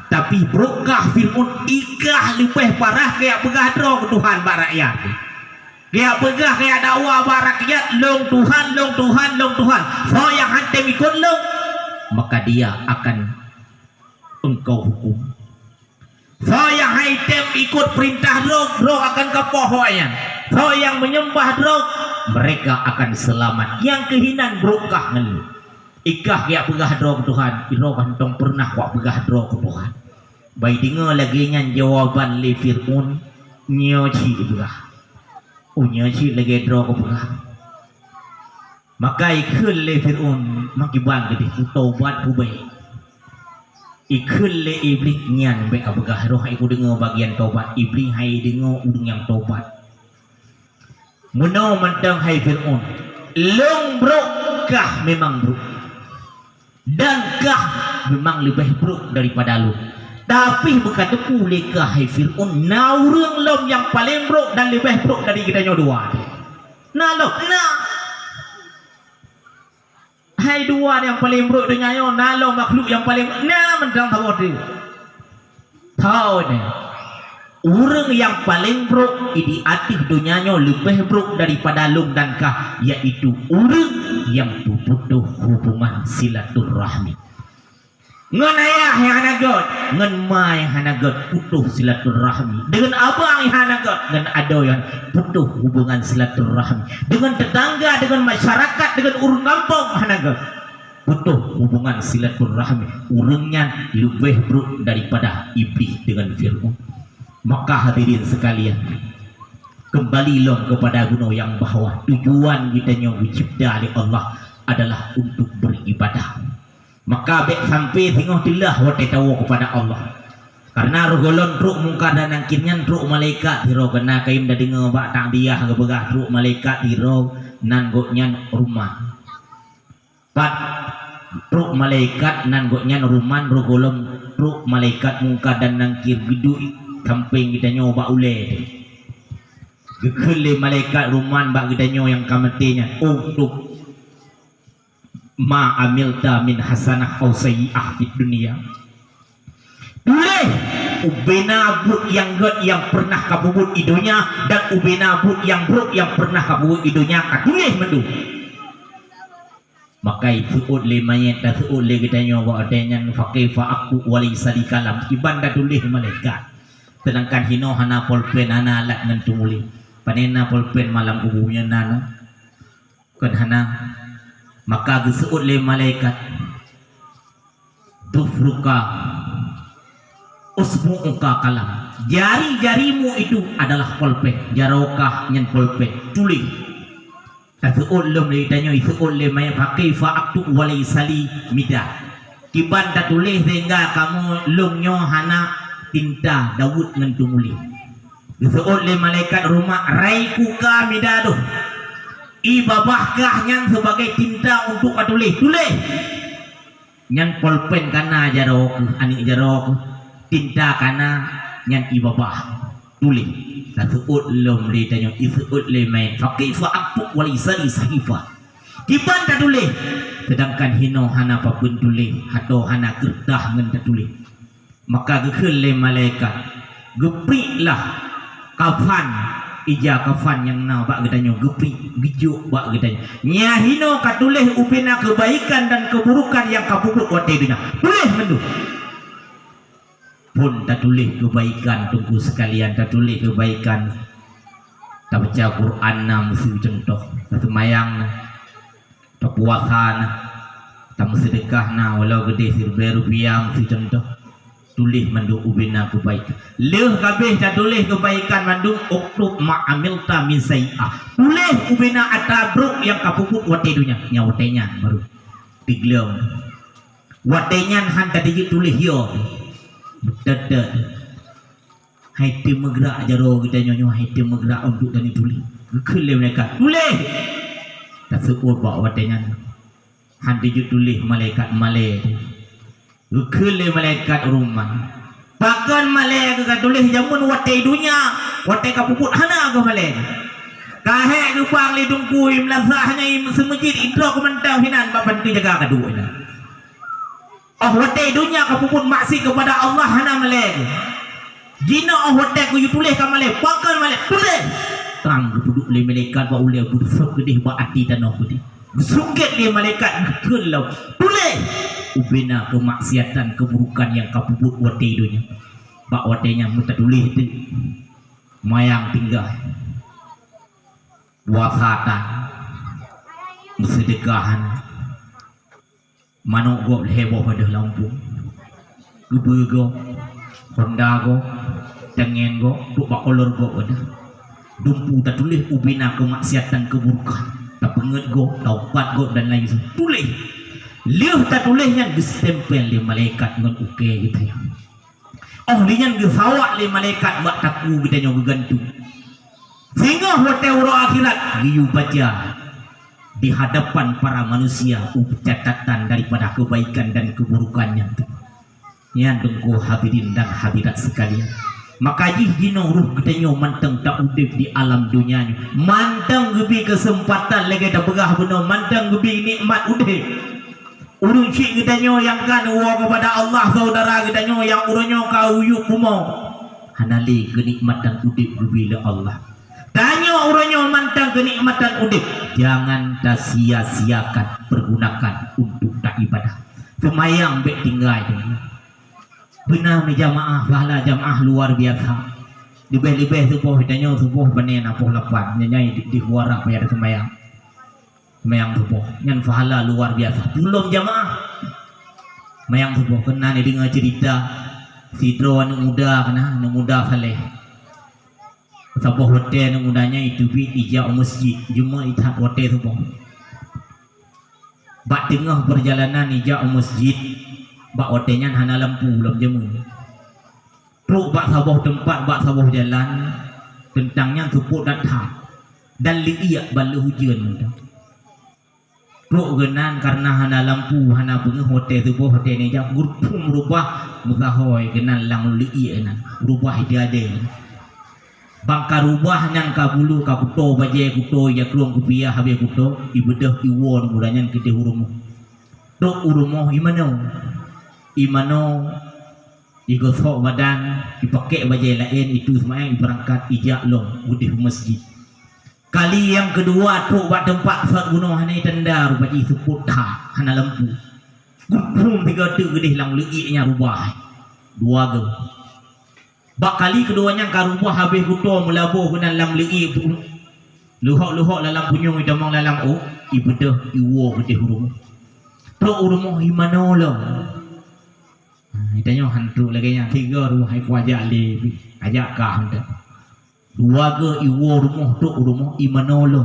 tapi brokah Fir'aun ikah lebih parah kayak pegah draw ke Tuhan bak rakyat kayak pegah kayak dakwah bak rakyat lung Tuhan so yang hantem ikut lung maka dia akan engkau hukum so yang hantem ikut perintah draw akan kepohoyan so yang menyembah draw mereka akan selamat yang kehinan brokah ngeluh ikah kayak pegah draw ke Tuhan iro kantong pernah wak pegah draw ke Tuhan baik dengar lagi nyan jawaban le Fir'aun nyoci pegah nyoci lagi draw ke pegah maka ikun le Fir'aun makibang gede taubat ku baik ikun le iblis nyan baik pegah roh aku dengar bagian taubat iblis hai dengar udung yang taubat menau mentang hai Fir'aun long brok kah memang brok dan kah memang lebih buruk daripada lu tapi berkata pulih kah hai Fir'aun naurung lom yang paling buruk dan lebih buruk dari kita dua nah lom nah hai dua yang paling buruk dunia yo nah lom makhluk yang paling nah mentang tahu ni orang yang paling buruk di atas dunianya lebih buruk daripada lung dan kah yaitu orang yang putus hubungan silaturahmi ngan ayah yang hanagot ngan ma yang hanagot putus silaturahmi dengan abang yang hanagot ngan ado yang putus hubungan silaturahmi dengan tetangga dengan masyarakat dengan urang kampung hanagot putus hubungan silaturahmi urangnya lebih buruk daripada iblis dengan Fir'aun. Maka hadirin sekalian kembali long kepada gunung yang bahwa tujuan kita yang dicipta oleh Allah adalah untuk beribadah. Maka bek sampai tengok tilah wate tahu kepada Allah. Karena rogolon truk mungkar dan nangkinnya truk malaikat hiro kena kaim dah dengar bak tak dia ke begah truk malaikat hiro nan goknya rumah. Pat truk malaikat nan goknya rumah rogolon truk malaikat mungkar dan nangkir geduk samping kita nyoba ule. Gekele malaikat rumah bak kita nyoba yang kamatinya untuk ma amilta min hasanah au sayyi'ah di dunia. Boleh ubena but yang god yang pernah kabubut idonya dan ubena but yang buruk yang pernah kabubut idonya katulih mendu. Maka itu le mayat dan suut le kita nyoba adanya fakih fa aku wali sadikalam iban dah tulis malaikat. Sedangkan hino hana polpen hana alat ngentumuli. Panena polpen malam kubunya nana. Kan hana maka disebut oleh malaikat tufruka usbu'uka kalam, jari-jarimu itu adalah polpet, jarokah nyen polpet tulis tas'ul lum ditanya itu oleh may pakai fa'aktu walai sali midah kiban tak tulis sehingga kamu lumnyo hana tinta Daud ngentumuli disebut oleh malaikat rumah raikuka midadu ibabahkah yang sebagai tinta untuk tulis yang polpen karena jarok anik jarok tinta karena yang ibabah tulis satu lom ditanya isut le main fakifa aku walisali sahifa kiban tak tulis sedangkan hino hana papun tulis atau hana kertas ngan tak tulis maka gekel le malaikat gepiklah kafan ija kafan yang na bak gedanya gepi gijuk bak gedanya nyahino katulih upina kebaikan dan keburukan yang kabubut wate dunia tulis mendu pun tak tulis kebaikan tunggu sekalian tak tulis kebaikan tak baca Quran na mesti contoh tak semayang tak puasa na tak sedekah na walau gede sirbe rupiah mesti contoh tulis mandu ubina kebaikan leh kabeh tak tulis kebaikan mandu uktub ma'amilta min sayyi'ah tulis ubina atabruk yang kapuput wate dunia nyawatenya baru tiglem watenya han tadi tulis yo dedet hai tim megrak jaro kita nyonyo hai tim megrak untuk tadi tulis gekele mereka tulis tak sebut bak watenya han tadi tulis malaikat malai gekele malaikat rumah bahkan malaikat ka tulis jamun wate dunia wate kapuput hana ke malaikat kahe ke pang li dungkui melazahnya semejid idro ke mentau hinan bapak tu jaga kedua ina oh wate dunia kapuput maksi kepada Allah hana malaikat jina oh wate ku tulis ka malaikat bahkan malaikat tulis terang duduk le malaikat ba ulai buduk gedih ba ati tanah putih sungket le malaikat gelau tulis ubina kemaksiatan keburukan yang kabubut wate dunia bak watenya muta tulis itu mayang tinggal wasatan sedekahan manuk go heboh pada Lampung gebe go Honda go tengen go duk bak kolor go pada dumpu tak tulis ubina kemaksiatan keburukan tak penget go taubat go dan lain tulis liuh tak tulisnya distempel le malaikat ngan uke gitu ya oh linya gesawak le malaikat bak taku kita nyoba gantung sehingga hotel akhirat diu baca di hadapan para manusia catatan daripada kebaikan dan keburukannya itu yang dengku hadirin dan hadirat sekalian maka jino ruh kita nyo manteng tak udip di alam dunia ni manteng gebi kesempatan lagi dah begah benar manteng gebi nikmat udip urun cik kita nyo yang kan wa kepada Allah saudara kita nyo yang urunyo kau yuk kumau hanali kenikmatan udip bila Allah tanya urunyo mantang kenikmatan udip jangan dah sia-siakan pergunakan untuk tak ibadah semayang bek tinggal benar ni jamaah pahala jamaah luar biasa lebih-lebih subuh kita nyo subuh benen apa lapan nyai di huara payah semayang mayang subuh yang pahala luar biasa belum jamaah mayang subuh kena ni dengar cerita si Dro anak muda saleh subuh hotel anak mudanya itu bi ijak masjid cuma itah hotel subuh Bak tengah perjalanan ijak masjid, bak hotelnya hana lampu lam jemu. Truk bak sabah tempat, bak sabah jalan, tentangnya support datang dan liiak bala hujan. Truk genan karena hana lampu, hana pengeh hotel sebuah hotel ni jak gurpum rubah mutahoy genan lang liiak nan, rubah dia ada. Bangka rubah nang kabulu ka kuto baje kuto ya kruang kupiah habe kuto ibedah iwon mudanyan kete hurumo dok urumo imano igosok badan dipakai baje lain itu semayang berangkat ijak long udih masjid. Kali yang kedua tok buat tempat sat gunung hanai tenda rupaji seput ha hana lampu gupum tiga tu gedih lang leiknya rubah dua ge. Bak kali keduanya karubah habis kuto melabuh kena lam leik luhok dalam punyung idamang dalam ibedah iwo gedih hurum tok urumo imano lo. Itanya hantu lagi yang tiga rumah kuajak le ajak kah hendak dua ke iwo rumah tok rumah imanolo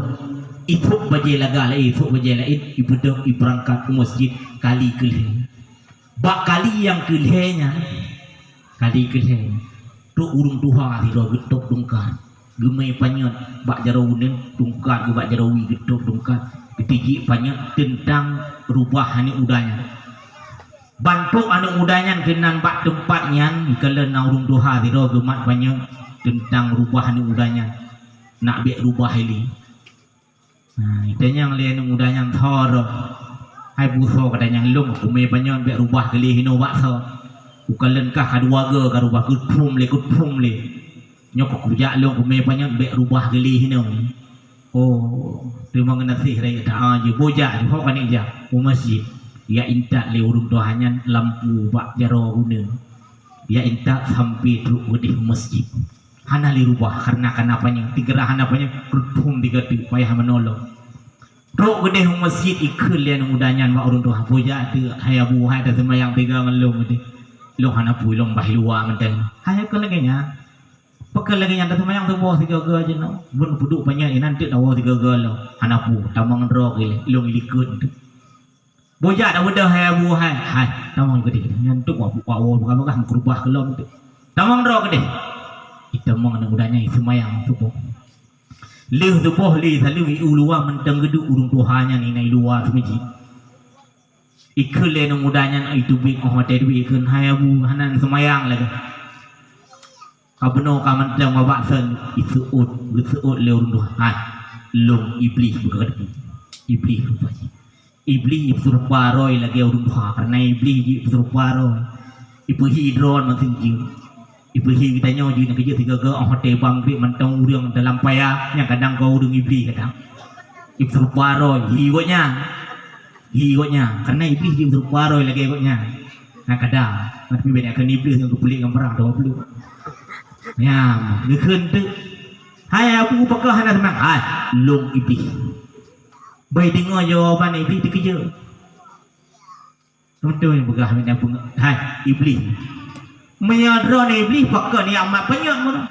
itu baje laga lain itu baje lain ibedah iberangkat ke masjid kali kelih. Bak kali yang kelihnya kali kelih tok urung tuha tiro getok dungkan gemai panyat bak jarawunen dungkan bak jarawi getok dungkan ditiji panyat tentang rubah hani udanya bantuk anu udanya kenan bak tempatnya kalau na urung tuha tiro gemat panyat tentang rubah hani udanya nak biak rubah ini. Nah itanya yang lain udanya thor hai buso katanya lung kumai panyat biak rubah kali hino bakso ukalen kah kadua ge karubah kutpum le nyok kujak lo kume banyak bek rubah geli hino. Oh terima kasih raya ta aje bojak ho kan ija masjid ya intak le urung dohanyan lampu bak jaro gune ya intak sampai truk gedih masjid hana li rubah karena kanapanya tigerah hanapanya kutpum tiga tu payah menolong truk gedih masjid ikul lian mudanyan bak urung doha bojak tu hayabu hai ta semayang tiga ngelung gedih long hana pui long bah luar menteng hanya ke lagi nya pekel lagi yang datang yang tubuh tiga ga je no bun puduk banyak ni nanti dawa tiga ga lo hana pu tamang rok ile long likut bojak dah udah hai bu hai tamang gede nyantuk wa buka bukan kerubah kelom tu tamang rok gede kita mong nang udanya semayang tubuh lih tubuh li tali uluwa menteng geduk urung tuhanya ni nai luar semiji ikul le nang mudanya itu big hotel duit ikun hayabu hanan semayang lagi kabeno kaman tang babak sen isuut le urung hai long iblis berkat iblis rupanya iblis serupa roy lagi urung karena iblis serupa roy ibu hidron masing jing ibu hi kita nyo jing kerja tiga ke hotel bangkit mentang urang dalam payah yang kadang kau urung iblis kadang iblis serupa roy hiwanya karena iblis dia berparoi lagi ikutnya nah kadang tapi banyak kan iblis yang kepelik yang perang 20 ya ngekun tu hai aku pakah hana semang long iblis baik dengar jawapan iblis dia kerja betul yang begah minta pun hai iblis menyadran iblis pakah ni amat banyak mana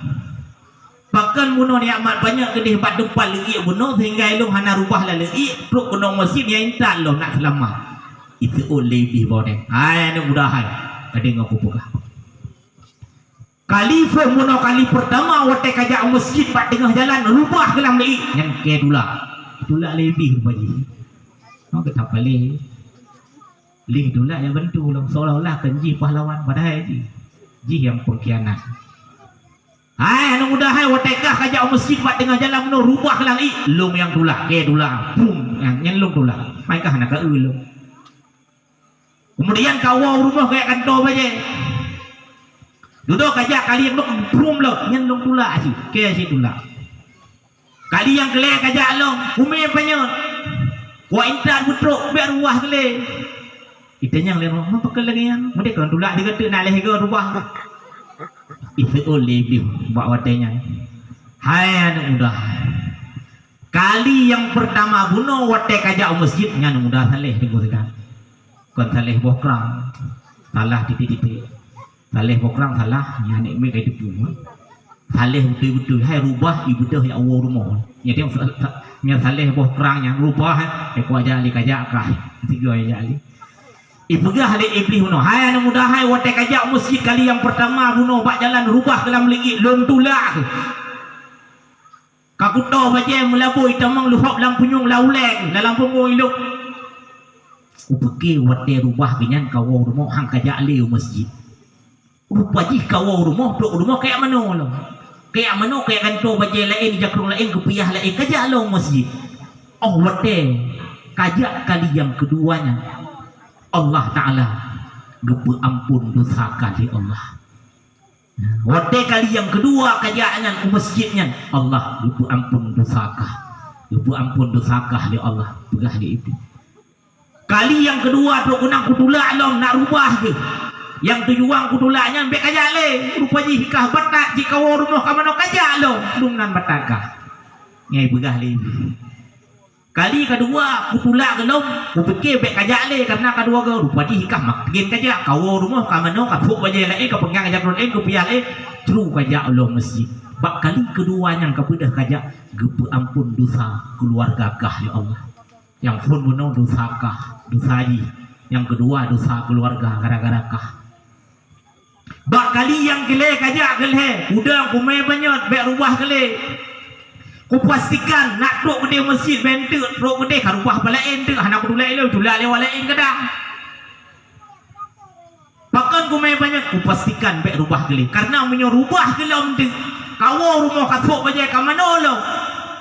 bahkan bunuh ni amat banyak kedih bat depan lagi bunuh sehingga elong hana rubah la lagi truk gunung masjid yang intan lo nak selamat itu oleh lebih bodeng hai ni mudah hai kadang aku buka kali bunuh kali pertama wate kajak masjid bat tengah jalan rubah kelam lagi yang ke dula lebih rupanya mau ketap balik lih dula yang bentuk lo seolah-olah kenji pahlawan padahal ji yang pengkhianat. Hai anu mudah hai watekah kajak masjid buat tengah jalan no rubah lang lung yang tulah ke tulah pum yang lung tulah mai kah nak lo kemudian kawau rumah kayak kantor aja duduk kajak kali yang pum lo yang lung tulah sih ke si tulah kali yang kelek kajak lo umeh banyak wa intan butruk biar ruah kelek itanya yang lemo apa kelek yang mereka tulah dikata nak leh ke rubah itu lebih buat watenya hai anu mudah kali yang pertama bunuh wate kajak masjid nya anu mudah saleh digunakan kon saleh bokrang salah titik saleh bokrang salah nya nek me kai depu saleh betul-betul hai rubah ibu dah ya Allah rumah ya dia nya saleh boh kerangnya rubah ko aja ali kajak kah tiga aja ali ibu gah ali iblis no hai anu mudah hai wate kajak masjid kali yang pertama buno bak jalan rubah dalam lagi lom tulak kakuto baje melabui tamang luhok lampunyung lauleng dalam punggung iluk upeke wate rubah binyan kau rumah hang kajak ali masjid upaji kau rumah dok rumah kayak mana lo kayak mana kayak kantor baje lain jakrung lain kepiah lain kajak lo masjid oh wate kajak kali yang keduanya Allah Ta'ala gepe ampun dosa kali Allah wate kali yang kedua kajaknya ke masjidnya Allah gepe ampun dosa di Allah pegah di itu kali yang kedua tu kunang kutulak long nak rubah ke yang tujuan kutulaknya ambek kajak le rupanya hikah batak jika rumah kamano kajak lo lumnan batakah nyai begah le kali kedua kutulak gelom kupikir bek kajak le karena kedua ke rupanya hikah makin kajak kau rumah kamano kapuk baje le ke pengang kajak ron ke piah le tru kajak lo masjid bak kali keduanya kepedah kajak gepe ampun dosa keluarga kah ya Allah yang pun bunuh dosa kah dosa ji yang kedua dosa keluarga gara-gara kah bak kali yang kele kajak kele udah kumai banyak bek rubah kele ku pastikan nak duk gede masjid bentuk duk gede ka rubah balain tu anak dulai le walain kadang bahkan kumai banyak ku pastikan bek rubah kele karena menyo rubah kele tu kau rumah katuk baje ka mano lo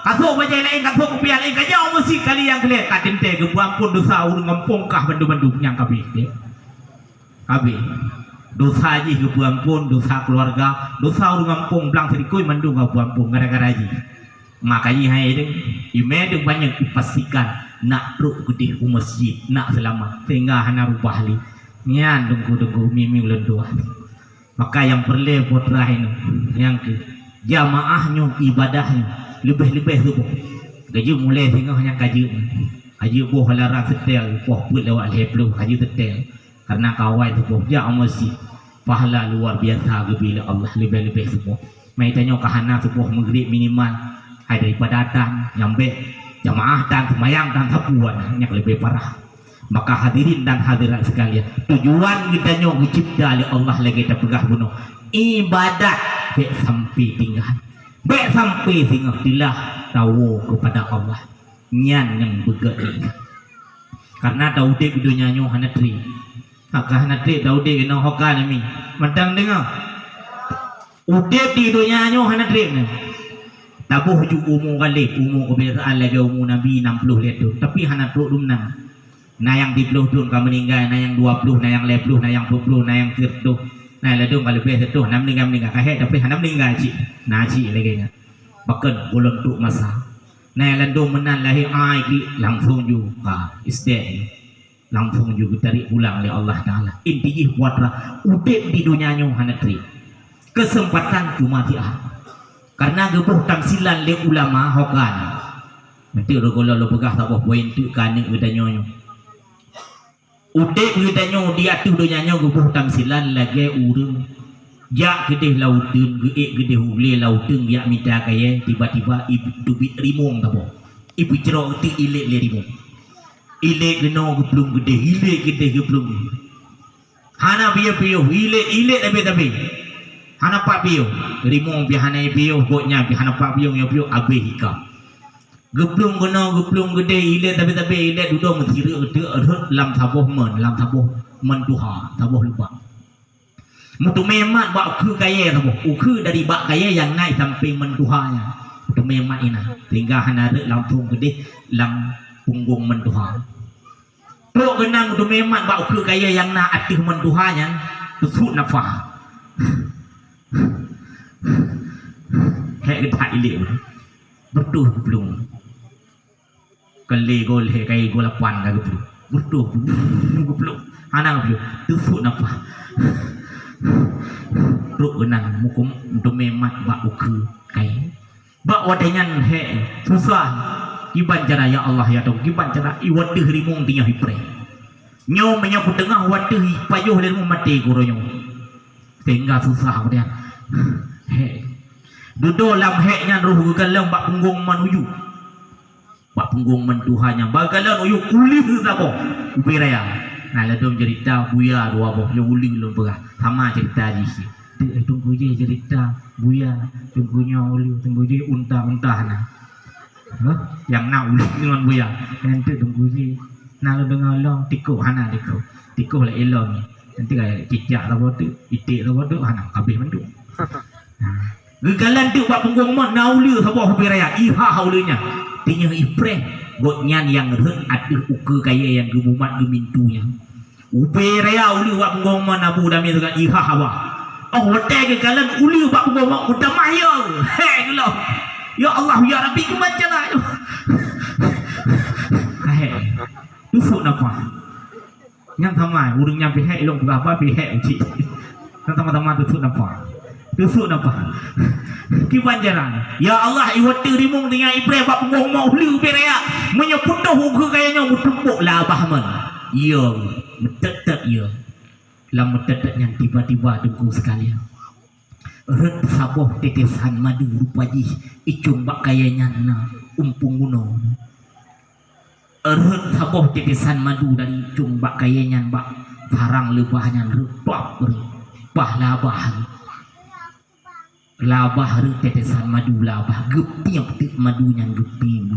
katuk baje lain katuk kupiah lain kajak masjid kali yang kele kadente ke ampun dosa urang ngampung kah bandu-bandu yang kabeh dosa ji ke ampun dosa keluarga dosa urang ngampung blang serikui mandu ke ampun gara-gara ji makanya hai deng ime deng banyak dipastikan nak truk gede ke masjid nak selamat sehingga hana rubah li nyan dengku mimi lendua maka yang perlu putra ini yang ke jamaahnya ibadahnya lebih-lebih tu gaji mulai sehingga hanya kaji boh larang setel poh put lewat leplu kaji setel karena kawai tu boh ja masjid pahala luar biasa bila Allah lebih-lebih semua mai tanya kahana sebuah maghrib minimal hai daripada datang nyampe jamaah dan semayang dan sapuan yang lebih parah maka hadirin dan hadirat sekalian tujuan kita nyok dicipta oleh Allah lagi kita pegah bunuh ibadat bek sampai tinggal dilah tahu kepada Allah nyan yang begini karena Daudi dunia nyo hanatri maka hanatri Daudi kena hokan mi mandang dengar udep di dunia nyo hanatri tabuh ju umur kebiasaan lagi umur Nabi 60 lihat tu tapi hanatro dumnang na yang di puluh dun kamu meninggal na yang 20 na yang 10 na yang 20 na yang 30 nah ledung kalau biasa tu nam meninggal kahet tapi hanam meninggal cik naci lagi nya bahkan belum tu masa nah ledung menan lahir ai langsung juga istek langsung juga tarik pulang oleh Allah Taala intinya buatlah udep di dunia nyo hanatri kesempatan cuma tiap karena gebuh tamsilan le ulama hokan nanti rogola lo pegah tak poin tu kaning udanyo udek udanyo dia tu donyanyo gebuh tamsilan lagi urang ja gede lautun gede hule lautun ya minta kaya tiba-tiba ibu tubit rimong tak ibu cerok ti ilek le rimong ilek geno geblung gede ilek gede geblung hana biyo ilek tapi hana pak biyo rimong bi hana biyo botnya bi hana pak biyo abe hika geblung gede ilek tapi ilek duduk mentira gede lam taboh men tuha taboh lupa mutu memat bak ke kaya taboh uku dari bak kaya yang naik sampai men tuhanya mutu memat ina tinggal hana lampung gede lam punggung men tuha pro genang mutu memat bak uku kaya yang na atih men tuhanya tusuk nafah kayak getak ilek betul belum kali gol he kai gol 8 ka gitu betul belum anak belum tusuk nafah ruk genang mukum domemat bak uku kai bak wadanyan he susah giban cara ya Allah ya dong giban cara iwadeh rimong tinggal hipre nyo menyapu tengah wadeh payuh lemong mati guronyo sehingga susah dia he duduk lam heknya roh gegalang bak punggung manuju bak punggung mentuhannya bagalan uyu ulih sabo ubi raya nah ladom cerita buya dua boh yang uling lom perah sama cerita di sini tunggu je cerita buya tunggunya ulih tunggu je untah-untah nah yang nak ulih dengan buya nanti tunggu je nak dengar long tikuh hana tikuh lah elong nanti kayak cicak lah bodoh itik lah bodoh hana kabeh mendung gegalan tu bak punggung mon nauli sabo ubi raya iha haulenya tinya ipreh gotnyan yang reh aduh uke kaya yang gemumat gemintunya upe rea uli wak punggung mon abu dami dengan iha hawa oh hotel gegalan uli wak punggung mon udah mahya hei gelo ya Allah ya Rabbi kebaca lah hei tusuk napa yang thamai urung nyampe hei long berapa pi hei uci yang teman-teman tusuk napa kibanjaran ya Allah iwati rimung dengan ibrah bak punggung mau liu berea menyeputuh uke kayaknya mutumpuk labah men iya metetet iya lam metetet yang tiba-tiba dengku sekalian ret saboh tetesan madu rupaji icung bak kayaknya na umpung guno ret saboh tetesan madu dari icung bak kayaknya bak parang lebahnya repap labah labah tetesan madu labah gepi yang petik madunya gepi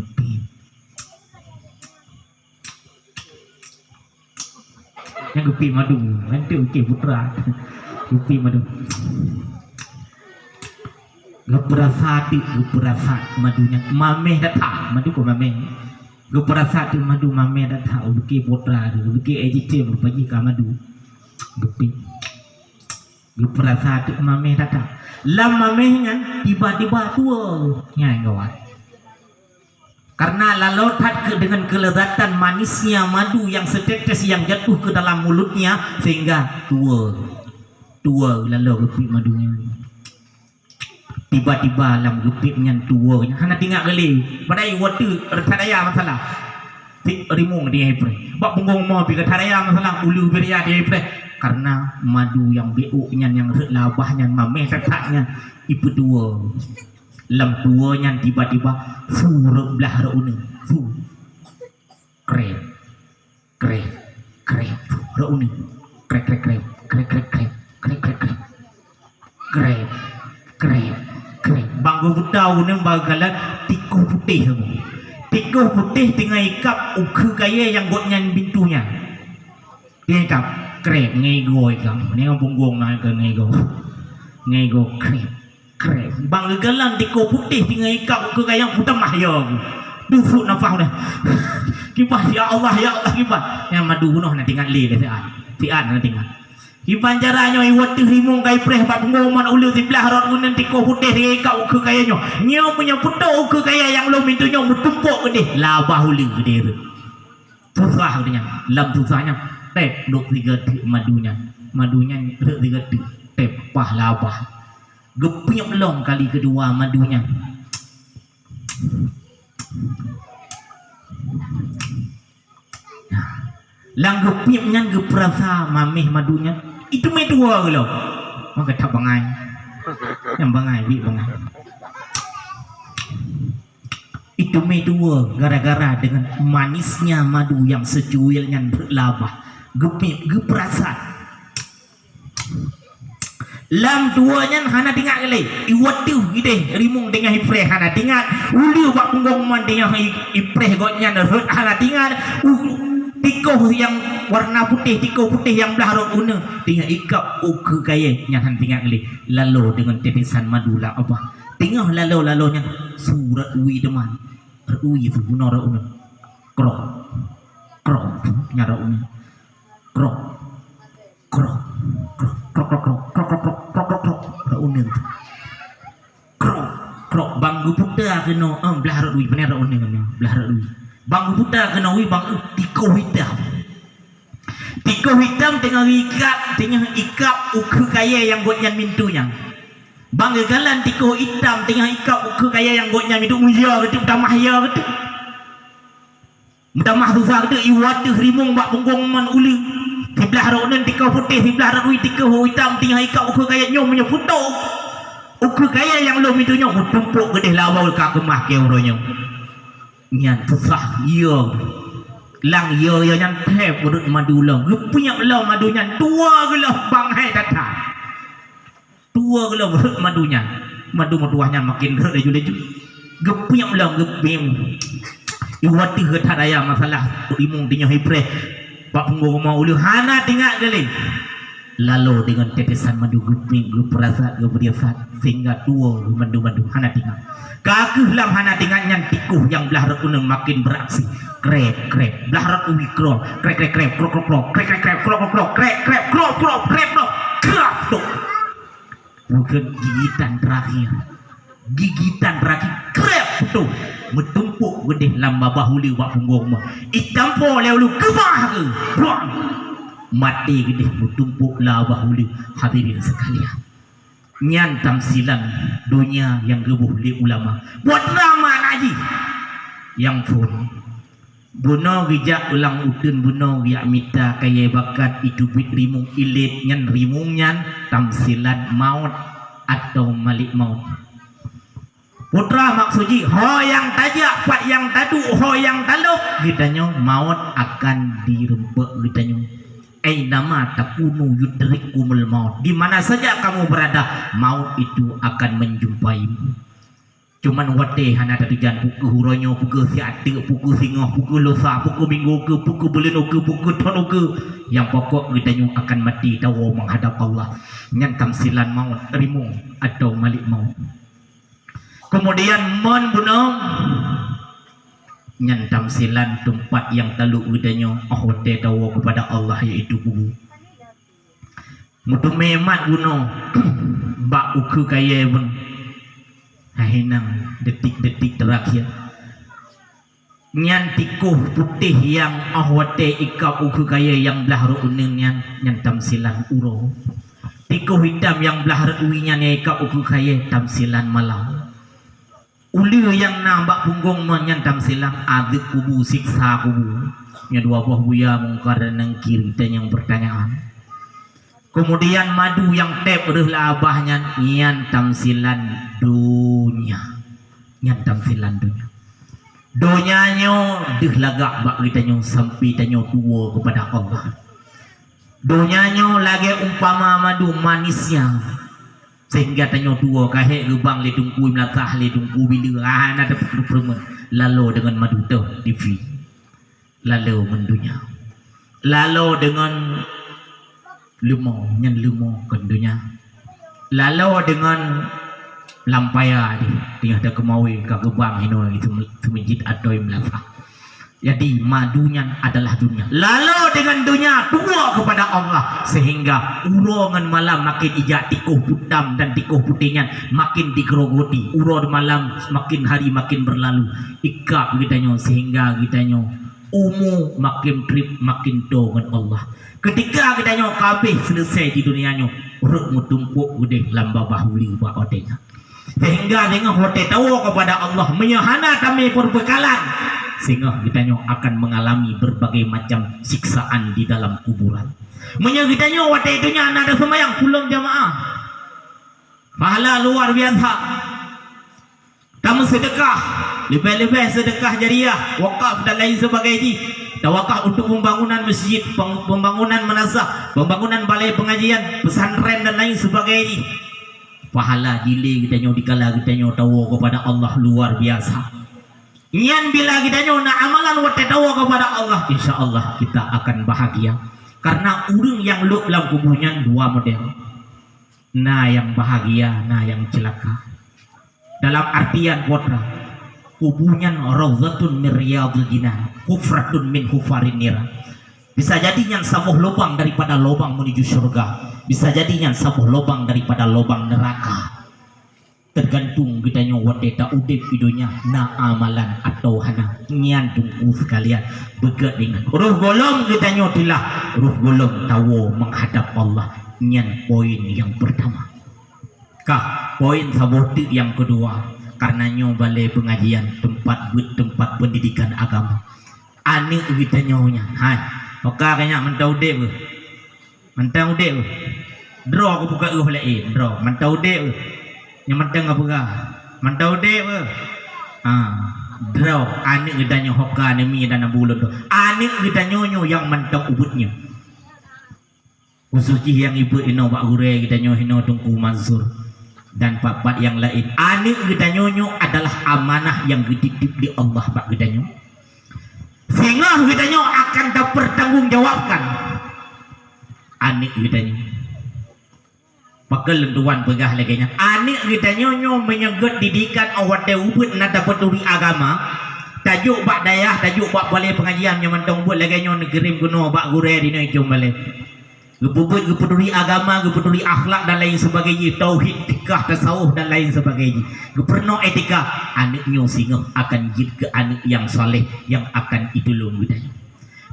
yang gepi madu nanti oke putra gepi madu geperasa madunya mameh datang madu ko mameh geperasa ti madu mameh datang gepi putra gepi ejite berpaji ka madu gepi geperasa ti mameh datang lama mengan tiba-tiba tua nyai kawan karena lalotat dengan kelezatan manisnya madu yang setetes yang jatuh ke dalam mulutnya sehingga tua lalu gepik madunya tiba-tiba lam gepiknya tua hanya tinggal kali badai waktu tertadaya masalah rimung dia ipre bak punggung mau pi tertadaya masalah ulu beria dia ipre karena madu yang beuknya yang labahnya mameh tetaknya ibu dua lam duanya tiba-tiba suruh belah raune krep raune krep banggu butau ne bagalan tikuh putih tinggal ikap uke kaya yang gotnya bintunya dia ikap krep ngego ikam ni punggung naik ke ngego krep bang gegalan tiko putih tinggal ikap ke kaya putar mahya dufuk nafas dah kibah ya Allah kibah yang madu bunuh nak tinggal li ke sian nak tinggal kibah caranya iwat rimung kai preh bak pengoman ulu sebelah rot gunan tiko putih tinggal ikap ke kaya nyo punya putar ke kaya yang lo mintu nyo mutumpuk gede labah ulu gede susah katanya lam susahnya tep duk tiga madunya rek tiga tep pahlabah gepiak long kali kedua madunya lang gepiaknya geperasa mameh madunya itu medua lo maka tak bangai yang bangai itu medua gara-gara dengan manisnya madu yang secuilnya berlabah geperasa lam duanya hana tinggal kali iwatu ide rimung dengan ipreh hana tinggal uli bak punggung man dengan ipreh gotnya hana tinggal tikoh yang warna putih yang belah rok guna tinggal ikap uke kaya yang han tinggal kali lalu dengan tetesan madu lah apa tinggal lalu-lalunya surat ui deman ui itu guna rok guna krok nyara umi krok unen krok banggu putar kena belah rok ui benar unen belah rok ui banggu putar kena ui bang tiko hitam tengah ikat uke kaya yang buatnya mintunya bang galan tiko hitam tengah ikat uke kaya yang buatnya mintu mulia gitu utamah ya gitu utamah susah gitu iwat rimung bak punggung man uli sebelah rok unen tiko putih sebelah rok ui tiko hitam tengah ikat uke kaya nyom punya foto ukur kaya yang lo mitunya tumpuk gede lawal ka kemah ke uronyo nyan susah yo lang yo nyan tep urut madu lo gepunya lo madunya tua gelo bang hai tata tua gelo urut madunya madu maduahnya makin reda leju gepunya lo gepim iwati hetaraya masalah imung dinyo hipre pak punggo mau ulu hana tinggal gele lalu dengan tetesan madu guping guperasa gupriasat sehingga tua madu hana tinggal kakuh lam hana tinggal nyan tikuh yang belah rekuneng makin beraksi krep belah rekun wikro krep krok krep krep krok krep bukan gigitan terakhir krep tuh metumpuk gede lamba bahuli wak punggong itampo lelu kebah ke mati gede bertumpuk lawah hulu hadirin sekalian nyan tamsilan dunia yang gebuh li ulama buat nama ngaji yang pun buno gijak ulang utun buno ya mita kaya bakat itu bit rimung ilit nyan rimung nyan tamsilan maut atau malik maut putra maksuji hoyang tajak pak yang tadu hoyang taluk gitanya maut akan dirempek gitanya nama takunu yudrikumul maut di mana saja kamu berada maut itu akan menjumpaimu cuman wate hana tatujan puku huronyo puku siate puku singoh puku losa puku minggu ke puku bulan ke puku tahun ke yang pokok kita akan mati tahu menghadap Allah nyan tamsilan maut rimung atau malik maut kemudian mon bunong nyan tamsilan tempat yang taluk udanya ahote tahu kepada Allah yaitu kubu mutu memat guno bak uku kaya pun hinang detik-detik terakhir nyan tikuh putih yang ahote ikap uku kaya yang belah ru'unin nyan tamsilan uro tikuh hitam yang belah ru'uinya ikap uku kaya tamsilan malam uli yang nambak punggung menyantam silang adik kubu siksa kubu nya dua buah buya mungkar dan nangkir kita yang pertanyaan kemudian madu yang tep adalah abahnya nyantam silan dunia donyanya deh lagak bak kita nyong sampai tanya tua kepada Allah donyanya lagi umpama madu manisnya sehingga tanya dua kahek lubang le tungku melakah le tungku bila ana dapat permen lalu dengan madu tu TV lalu mendunya lalu dengan lemau nyan lemau kendunya lalu dengan lampaya di ada kemawi ka gebang hino itu masjid atau melakah jadi madunya adalah dunia lalu dengan dunia tua kepada Allah sehingga urongan malam makin ijak tikuh putam dan tikuh putihnya makin digerogoti urong malam makin hari makin berlalu ikap kitanya sehingga kitanya umur makin trip makin to dengan Allah ketika kitanya kabeh selesai di dunianya urut mutumpuk gede lamba bahuli wa otenya sehingga dengan hote tahu kepada Allah menyahana kami perbekalan sehingga kita akan mengalami berbagai macam siksaan di dalam kuburan. Menyegitanya waktu itunya ada semayang pulang jamaah. Pahala luar biasa. Kamu sedekah, lebih-lebih sedekah jariah, wakaf dan lain sebagainya. Tawakaf untuk pembangunan masjid, pembangunan manasah, pembangunan balai pengajian, pesantren dan lain sebagainya. Pahala jili kita dikala kita tahu kepada Allah luar biasa. Nyan bila kita nak amalan waktu tahu kepada Allah, insya Allah kita akan bahagia. Karena urang yang luk dalam kubunya dua model. Nah yang bahagia, nah yang celaka. Dalam artian potra, kubunya rawzatun min riyadil jinan, hufratun min hufarin nira. Bisa jadi yang sabuh lubang daripada lubang menuju surga. Bisa jadi yang sabuh lubang daripada lubang neraka. Tergantung kita nyawat tak udip videonya na amalan atau hana nyan tunggu sekalian begat dengan ruh golong kita nyotilah ruh golong tahu menghadap Allah nyan poin yang pertama kah poin sabotik yang kedua karena balai pengajian tempat pendidikan agama anik kita nyonya hai maka kayaknya mentau dek draw aku buka lain draw mentau dek Nyamantang apa ga? Mantau de apa? Draw anik gedanya hoka nemi dan bulan tu. Anik gedanya yang mantau ubutnya. Khususnya yang ibu ino Pak Gure gedanya hino Tungku Mansur dan papat yang lain. Anik gedanya adalah amanah yang dititip di Allah Pak gedanya. Sehingga gedanya akan dipertanggungjawabkan. Anik gedanya. Pakal lentuan pegah lagi nya. Anik kita nyonyo menyegut didikan awat ubut nada peduli agama. Tajuk bak dayah, tajuk bak balai pengajian yang mentong buat lagi nyon negerim kuno bak gure di noi jom balai. Gepubut gepeduli agama, gepeduli akhlak dan lain sebagainya, tauhid, fikah, tasawuf dan lain sebagainya. Geperno etika, anaknya singa akan jid ke anak yang soleh yang akan ditolong kita.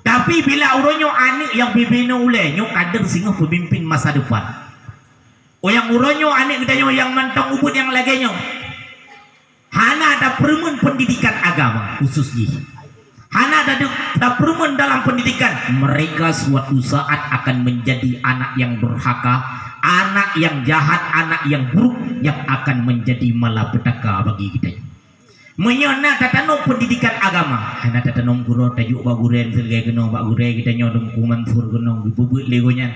Tapi bila uronyo anak yang bibina uleh, nyo kader singa pemimpin masa depan. Yang uronyo anik kita yang mantang ubud yang laganya hana ada permen pendidikan agama khususnya hana ada permen dalam pendidikan mereka suatu saat akan menjadi anak yang durhaka, anak yang jahat, anak yang buruk yang akan menjadi malapetaka bagi kita. Menyana tatano pendidikan agama hana tatano guru tajuk baguren selgai kena bagure kita nyodong kumansur kena bubut legonya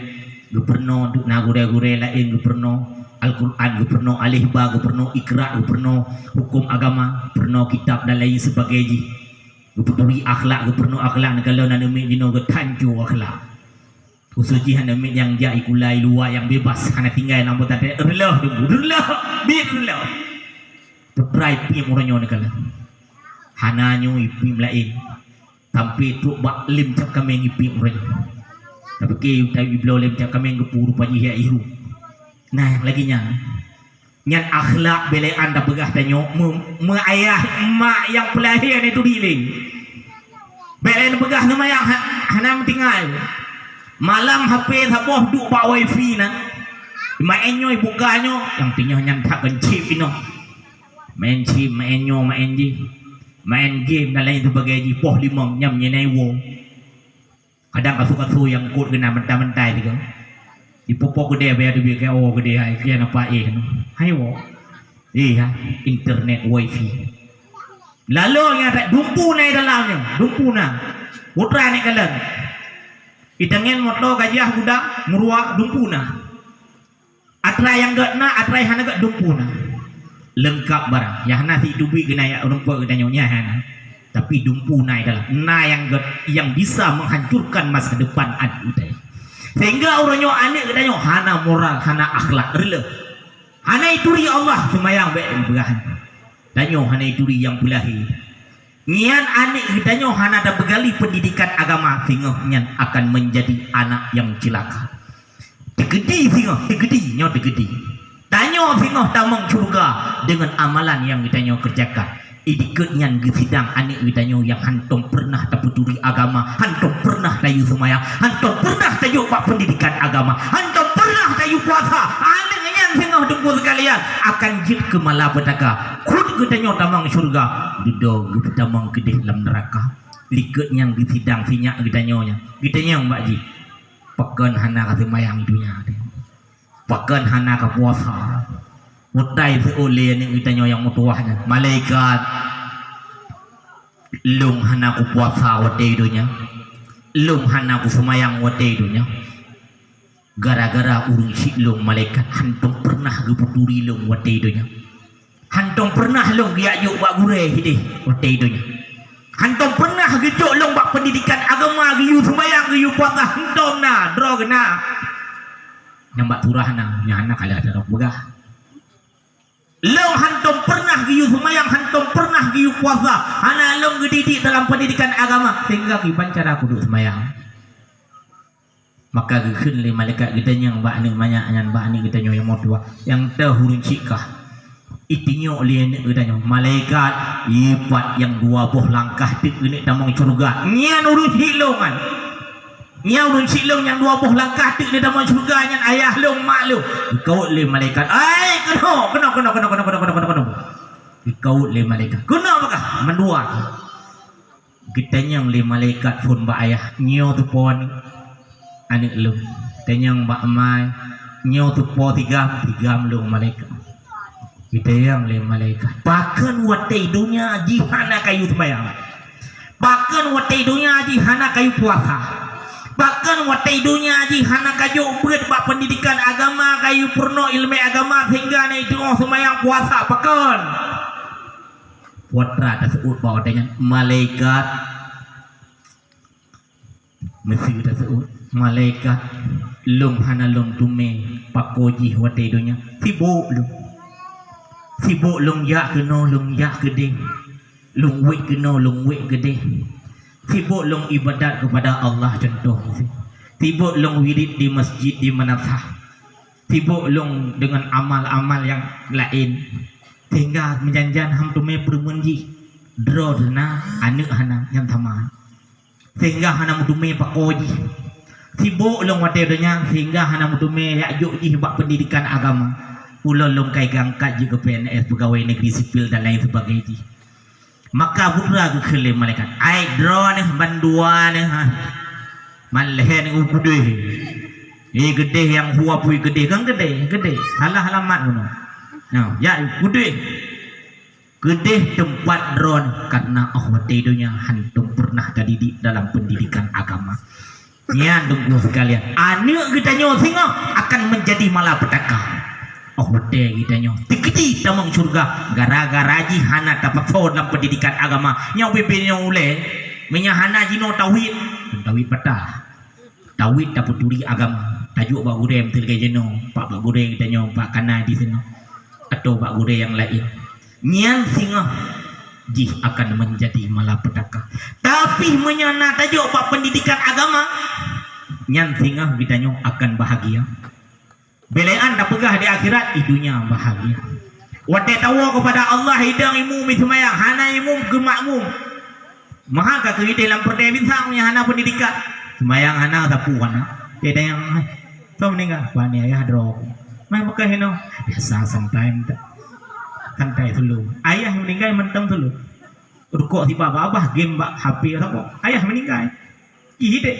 Guperno nagure-gure lain guperno Al-Quran, guperno alihba, guperno ikra, guperno hukum agama, guperno kitab dan lain sebagainya. Guperno akhlak, guperno akhlak kalau nanemi dino getanju akhlak. Khususnya nanemi yang jai kulai luar yang bebas hanya tinggal nampak tadi relah birlah. Petrai pim orangnya nekala. Hananyo ipim lain. Sampai tu bak lim cap kami ipim orangnya. Tapi kita belum lem cakap kami ngepuru pagi ya iru. Nah lagi nyan akhlak bela anda begah tanyo me ayah mak yang pelahir itu diling. Bela begah nama yang hanam tinggal. Malam HP saboh duk pak wifi na. Maenyo ibukanyo yang tinyo nyan tak kencip ino. Main chip maenyo main game dan lain sebagainya. Poh limang nyam nyenai wo. Kadang kasu-kasu yang kut kena mentah-mentah juga. Dipopok gede bayar duit kayak oh gede hai kian apa hai wo. Iya internet wifi. Lalu yang ada dumpu naik dalamnya, dumpu na. Putra naik kalan. Itangin motor gajah budak murua dumpu na. Atrai yang gak na, atrai hana gak dumpu na. Lengkap barang. Yang nasi duit kena ya orang tua kita nyonya hana. Tapi dumpu naik dalam yang bisa menghancurkan masa depan anak kita. Sehingga orangnya anak katanya hana moral, hana akhlak, rela. Hana itu Allah semayang baik berahan. Danyo hana itu yang belahi. Nian anak katanya hana ada begali pendidikan agama sehingga nian akan menjadi anak yang celaka. Tegedi sehingga tegedi. Danyo sehingga tamang surga dengan amalan yang kita kerjakan. Idiknya sidang anik witanyo yang hantom pernah taputuri agama, hantom pernah tayu semayang, hantom pernah tayu pak pendidikan agama, hantom pernah tayu puasa. Anaknya tengah tunggu sekalian akan jid ke malapetaka. Kut witanyo tamang surga, duduk tamang ke dalam neraka. Likutnya di sidang sinyak witanyo mbak ji. Pakan hana ka semayang itunya, pakan hana ka puasa. Mutai seoleh ni witanyo yang mutuahnya malaikat lung hana ku puasa wate dunya lung hana ku semayang wate dunya gara-gara urung silung malaikat hantum pernah geputuri lung wate dunya hantum pernah lung dia yuk bak gure hidih wate dunya hantum pernah gejok lung bak pendidikan agama giyu semayang giyu puasa hantum na drog na nyambak turah na nyana kala ada begah. Long hantum pernah giyu semayang, hantum pernah giyu puasa. Hana long gedidik dalam pendidikan agama sehingga kiban cara kudu semayang. Maka gekun le malaikat kita yang bak ni banyak yang bak ni kita yang mau tua yang terhurun cikah. Itinyo le ni kita malaikat ipat yang 20 langkah tik ni tamang surga. Nyan urus hilongan. Nya urun silong yang 20 langkah tik di dalam surga yang ayah long mak lu. Kau le malaikat. Ai kena. Kau le malaikat. Kena apakah? Mendua. Kita yang le malaikat pun bak ayah nyo tu pon anik lu. Tanyang bak mai nyo tu po tiga lu malaikat. kita yang le malaikat bahkan watai dunia jihana kayu sembahyang bahkan watai dunia jihana kayu puasa bahkan watai dunia jihana kayu berat bak pendidikan agama kayu purno ilmu agama sehingga na itu sembahyang puasa bahkan putra tersebut bawa dengan malaikat mesti tersebut malaikat lum hana lum tume pakoji watai dunia sibuk lum ya keno lum ya gede lum wek keno lum wek gede sibuk lum ibadat kepada Allah contoh sibuk lum wirid di masjid di manasah sibuk lum dengan amal-amal yang lain sehingga menjanjian ham tume bermenji drona anak hana yang sama sehingga hana mutume pakoji sibuk lum watai dunia sehingga hana mutume ya ji bak pendidikan agama pulau long kai gangkat juga PNS pegawai negeri sipil dan lain sebagainya maka budra ke kele malaikat ai drone bandua ne ha malhen upude gede yang hua pui gede kan gede salah alamat ngono nah ya gede tempat drone karena watai dunia hantum pernah tadi di dalam pendidikan agama nya tunggu sekalian anak kita nyo singo akan menjadi malapetaka watai kita nyo tikiti tamang surga gara-gara ji hana dapat so dalam pendidikan agama nya bebe nya ule menya hana jino tauhid patah tauhid dapat turi agama tajuk bak gurem tilgai jeno pak gure kita nyo pak kana di sini atau bak gure yang lain nyan singa ji akan menjadi malapetaka tapi menyana tajuk pak pendidikan agama nyan singa kita nyo akan bahagia belean dah pegah di akhirat idunya bahagia watai tawa kepada Allah hidang imum semayang hana imum ke makmum maha ka ke dalam perdaya bintang yang hana pendidikan semayang hana tapu hana dia yang so meninggal bani ayah drop mai maka heno biasa santai dulu ayah meninggal mentang dulu rukuk tiba babah game bak HP atau ayah meninggal ide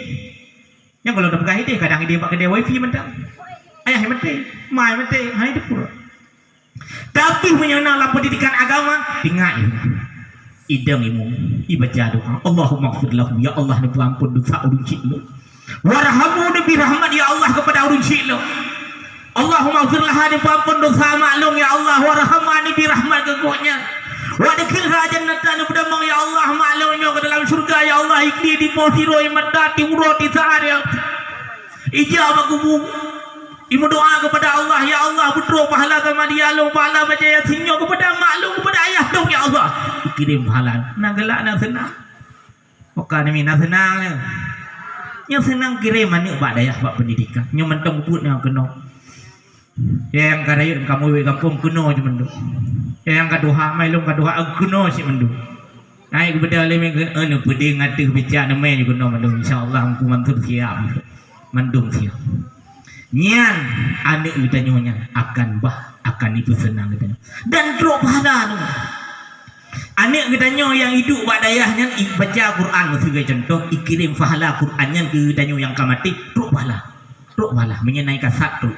yang kalau dah pegah ide kadang ide bak kedai wifi mentang ayah mati, mai mati, hai itu pura. Tapi menyenangkan pendidikan agama, ingat idang imu, ibaca doa. Allahumma ighfir lahu, ya Allah ni ampun dosa urun cilo. Warhamu nabi rahmat ya Allah kepada urun cilo. Allahumma ighfir lahu ni ampun dosa maklum ya Allah. Warhamani bi rahmat kekuatnya. Wa adkhilha jannatan berdamang ya Allah maklumnya ke dalam surga ya Allah ikli di posiro imatati urati sahari. Ijabah kubur. Ibu doa kepada Allah ya Allah putra pahala sama dia long pahala baca yasinnya kepada maklum kepada ayah dong ya Allah kirim pahala nak gelak nak senang bukan ni nak senang ni yang senang kirim mana pak dayah pak pendidikan yang mentong put yang kena yang kadayun kamu we kampung kena je mendu yang kaduha mai long kaduha kena si mendu naik kepada le men peding ngatu bicara namanya je kena mendu insyaallah aku mantul siap mendung siap nyan anak kita nyonya akan itu senang kita dan drop pahala tu anak kita nyo yang hidup bak dayahnya baca Quran sebagai contoh ikirim pahala Qurannya ke kita nyo yang kamati drop pahala menyenaikan satu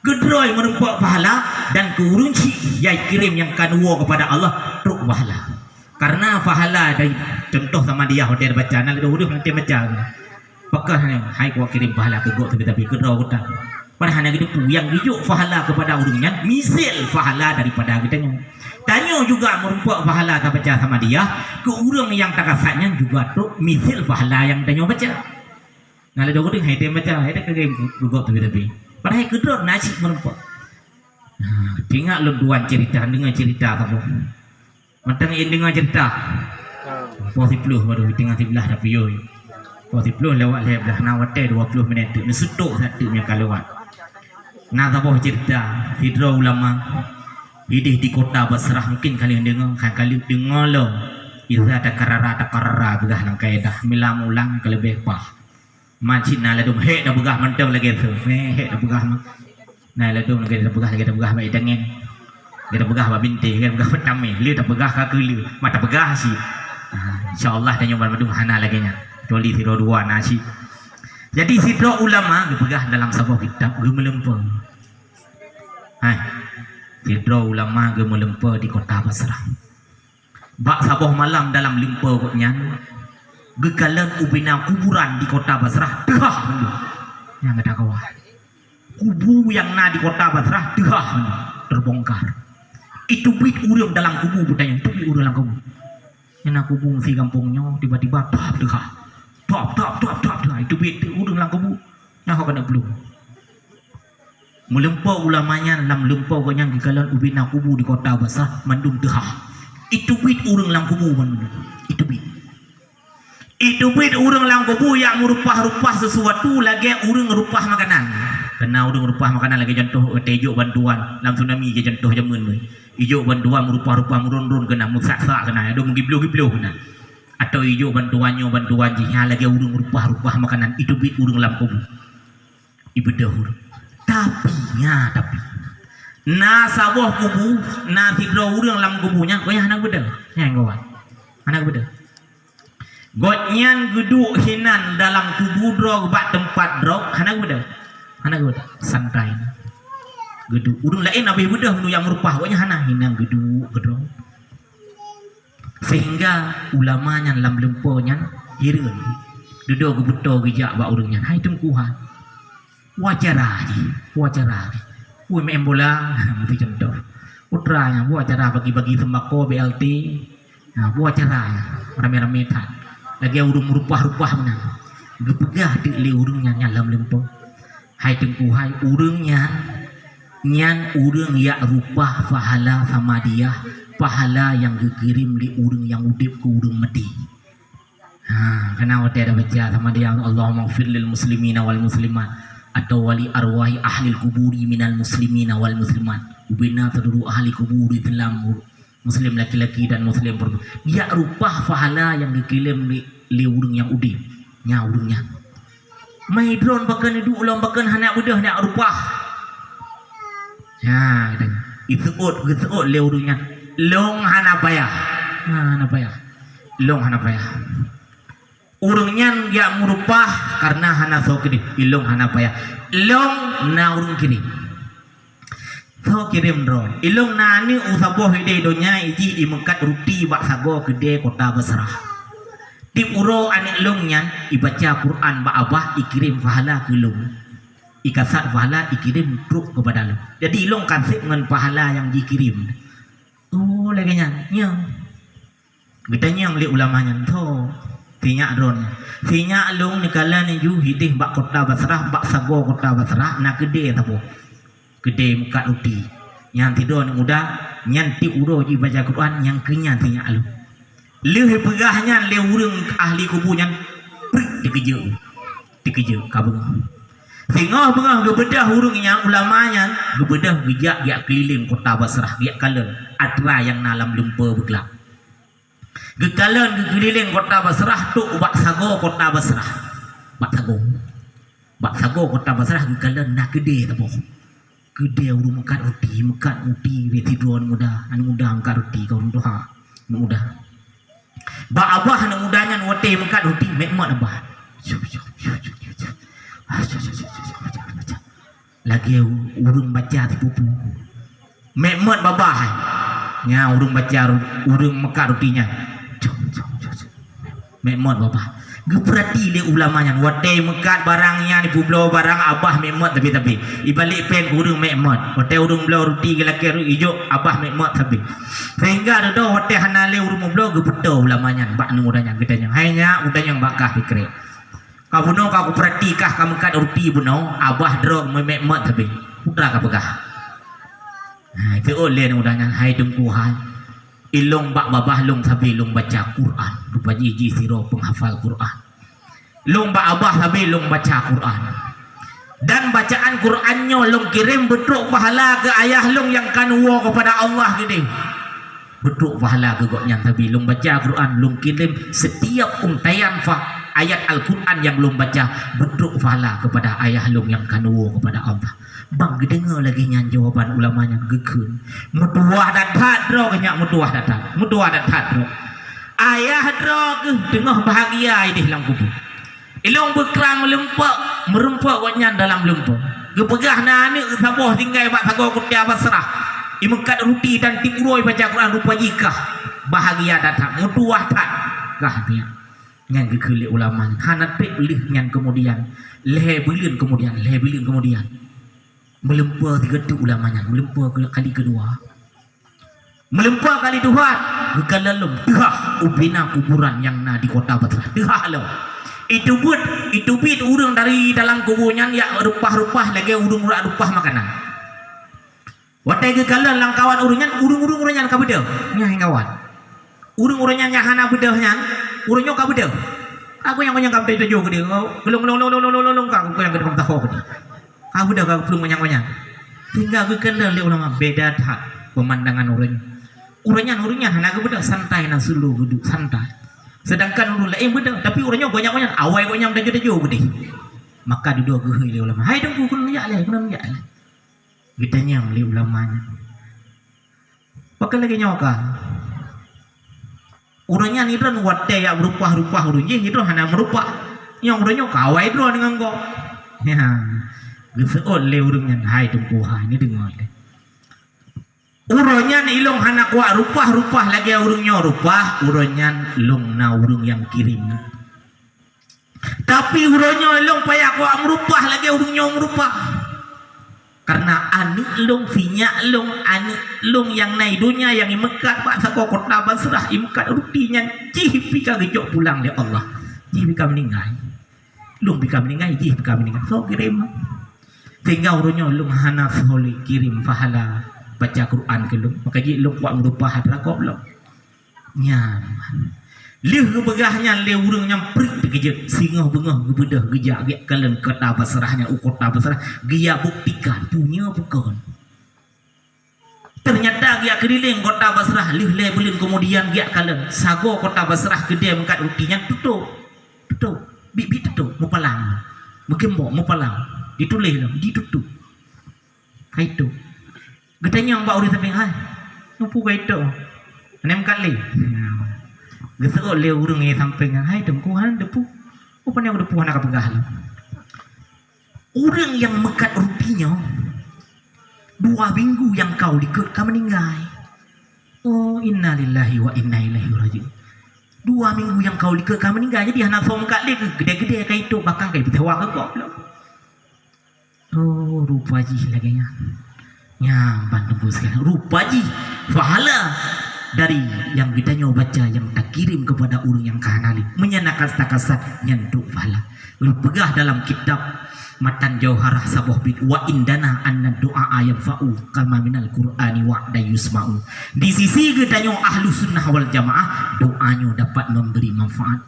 gedroi merempak pahala dan keurunci yang kirim yang kedua kepada Allah drop pahala karena pahala dari contoh sama dia hotel baca nak udah nanti baca pakah hai gua kirim pahala ke gua tapi kedua kita padahal hanya gitu yang hidup pahala kepada urungnya misal pahala daripada kita tanya juga merupakan pahala tak baca sama dia ke urung yang tak kasatnya juga tu misal pahala yang tanya baca nah ada orang hai dia baca hai dia kirim gua tapi padahal kedua nasi merupakan tengok lu dua cerita dengan cerita apa matang dengan cerita positif baru tengah sebelah tapi yo positif lewat belah nawate 20 minit ni sutuk satu punya kalawat nah taboh cerita hidro ulama hidih di kota Basrah mungkin kalian dengar kali dengar lo iza takarara begah nang kaedah milam ulang ke lebih pah macin na ladum he dah begah mentang lagi tu he dah begah na ladum lagi dah begah mai dangen kita begah ba binti kan begah petame li dah begah ka kelu mata begah si insyaallah tanya madung hana lagi nya toli tiro dua nasi jadi sidro ulama dipegang dalam sebuah kitab gemelempeng Sidro ulama ge melempa di kota Basrah. Bak saboh malam dalam lempa koknya gegalan ubina kuburan di kota Basrah dehah yang ada kawah. Kubu yang na di kota Basrah dehah terbongkar. Itu bit urang dalam kubu bertanya, itu bit urang dalam kubu. Yang kubu si kampungnya tiba-tiba top dehah. Top itu bit urang dalam kubu. Yang kau kena belum. Melempau ulamanya dalam lempau yang gegalan ubina kubu di kota Basrah mandum dehah. Itu bit urang dalam kubu mandum. Itu bit urang dalam kubu yang merupah-rupah sesuatu lagi urang rupah makanan. Kena urang rupah makanan lagi contoh tejuk bantuan dalam tsunami ke contoh jamun ijo bantuan merupah-rupah murun-run kena musaksa kena ada mugiblo-giblo kena. Atau ijo bantuan jihnya lagi urang rupah-rupah makanan itu bit urang dalam kubu. Ibedah urang. Tapi na sabuh kubu na tidro urang dalam kubunya goyah anak beda yang kawan anak beda godnyan geduk hinan dalam kubu dro bak tempat dro anak beda santai geduk urang lain abih beda nu yang merupah goyah anak hinang geduk gedro sehingga ulamanya dalam lemponya hireun duduk gebeto gejak bak urangnya hai tengkuhan wajarah main bola mesti contoh putranya buat acara bagi-bagi sembako BLT buat acara rame-rame tan lagi urung rupah-rupah mana gepegah di le urungnya dalam lempo hai tengku hai urungnya nyan urung ya rupah pahala sama dia pahala yang dikirim di urung yang udip ke urung mati kenapa ada baca sama dia Allahumma ighfir lil muslimina wal muslimat atau wali arwahi ahli kuburi minal muslimina wal muslimat ubina seluruh ahli kuburi dalam muslim laki-laki dan muslim perempuan dia rupah pahala yang dikirim li urang yang udip nya urangnya maidron bahkan itu ulang bahkan hanak udah nak rupah ya itu ut li urangnya long hanapaya long hanapaya urangnya dia merupah karena hana so kini ilong hana payah long na urang kini so kirim ron ilong na ni usaboh ide donya iji di Mekat ruti bak sago gede kota Basrah di uro anik longnya ibaca Quran bak abah ikirim pahala ke long ikasat pahala ikirim truk kepada long jadi ilong kansip dengan pahala yang dikirim lagi nya betanya yang li ulamanya to Tinya ron, tinya long nikala ni ju hidih bak kota Basrah, bak sago kota Basrah, nak gede tapo, gede Mekat ruti. Yang tidur ni muda, yang ti uro ji baca Quran, yang kenya tinya long. Leh pegahnya leh urang ahli kubunya, dikeje kabung. Tengah bengah gebedah urangnya ulamanya, gebedah gejak dia keliling kota Basrah, dia kalen atra yang dalam lempa bergelap. Gekalan keliling kota Basrah tu bak sago kota Basrah. Bak sago kota Basrah gekalan nak gede tapo. Gede urung Mekat ruti retiduan muda Mekat ruti kau doa muda. Bak abah anak mudanya wate Mekat ruti mekmat abah. Lagi urung baca tipu. Mekmat babah. Nya urung baca urung Mekat rutinya. Mekmat bapak geperhati le ulamanya wate Mekat barangnya di pulau barang abah mekmat tapi ibalik pen urang mekmat wate urang belau ruti gelakir ijo abah mekmat tapi sehingga ada wate hanale urang belau gebeto ulamanya bak nu udanya gedanya hanya udanya bakah pikir kau buno kau perhatikah kamu Mekat ruti buno abah drog mekmat tapi putra ka begah itu oleh udanya hai dengku hai ilong bak babah long sabi long baca Quran rupa jiji siro penghafal Quran long bak abah sabi long baca Quran dan bacaan Qurannya long kirim betul pahala ke ayah long yang kanwa kepada Allah gini betul pahala ke goknya sabi long baca Quran long kirim setiap untayan ayat Al-Quran yang long baca betul pahala kepada ayah long yang kanwa kepada Allah. Bang dengar lagi nyan jawaban ulamanya gekun mutuah dan hadro kenyak mutuah dan hadro ayah hadro ke tengah bahagia ini dalam kubur ilong berkerang merempak watnya dalam lempok gepegah nani saboh tinggal bak sago kota Basrah imekat ruti dan timuroi baca Quran rupa jikah bahagia datang mutuah tak kah dia ngan gekeli ulama hanat pe belih ngan kemudian lehe kemudian melempar tiga tu ulamanya melempar kali kedua melempar kali dua gegalalum dah ubina kuburan yang na di kota Basrah dah lo itu bit urang dari dalam kuburnya ya rupah-rupah lagi urang-rupah makanan watai gegalan langkawan urang-urangnya ka bedeh nya kawan urang-urangnya nya hana bedehnya urangnya ka bedeh aku yang ka bedeh jo gede gelong ka aku yang gede ka tahu gede aku dah ka belum banyak hingga gegalan le ulama beda tak pemandangan urangnya hana ka bedeh santai na sulu duduk santai sedangkan urang lain bedeh tapi urangnya banyak awai gonyam dah jo gede maka duduk gehe le ulama hai dong ku kun ya le ditanya oleh ulamanya pakai lagi nyoka urangnya ni ran watte ya berupah-rupah urangnya ni ran hana merupa yang urangnya kawai dro dengan go ya gitu oleh urangnya hai tungku hai ni dengar le urangnya ni ilong hana kuat rupah-rupah lagi urangnya rupah urangnya long na urang yang kirim tapi urangnya ilong payah kuat merupah lagi urangnya merupah karena anik long finya long anik long yang naik dunia yang imekat pak sako kota Basrah imekat rutinya pika gejok pulang dia Allah pika meninggal long pika meninggal pika meninggal so kirim sehingga urunyo long hana soleh kirim pahala baca Quran ke long maka long kuat merupa hadra kok long nyaman lih gebegahnya le urang nyamprik dikejut singah bengah gebedah gejak giak kalen kota Basrahnya kota Basrah dia buktikan punya bukan ternyata giak keliling kota Basrah lih le belin kemudian giak kalen sago kota Basrah gede mengkat rutinya tutup bibi tutup mau palang megembok mau palang ditulis lah ditutup kaitu gedanya mbak uri sampai hai nupu kaitu nem kali gesek le urang e samping hai dengkuhan depu upane aku depu anak pegah urang yang mekat rutinya 2 minggu yang kau dikut ka meninggal oh innalillahi wa inna ilaihi rajiun 2 minggu yang kau dikut ka meninggal jadi anak som kat le gede-gede ka itu bakang kai bitawa ke kok oh rupa ji lagi nya bantu sekali rupa ji pahala dari yang kita nyoba baca yang tak kirim kepada orang yang kahanali menyenakan kasat nyentuk pahala lu pegah dalam kitab matan jauharah saboh bid wa indana anna doa ayam fa'u kama minal qur'ani wa yusma'u di sisi kita nyo ahlu sunnah wal jamaah doanya dapat memberi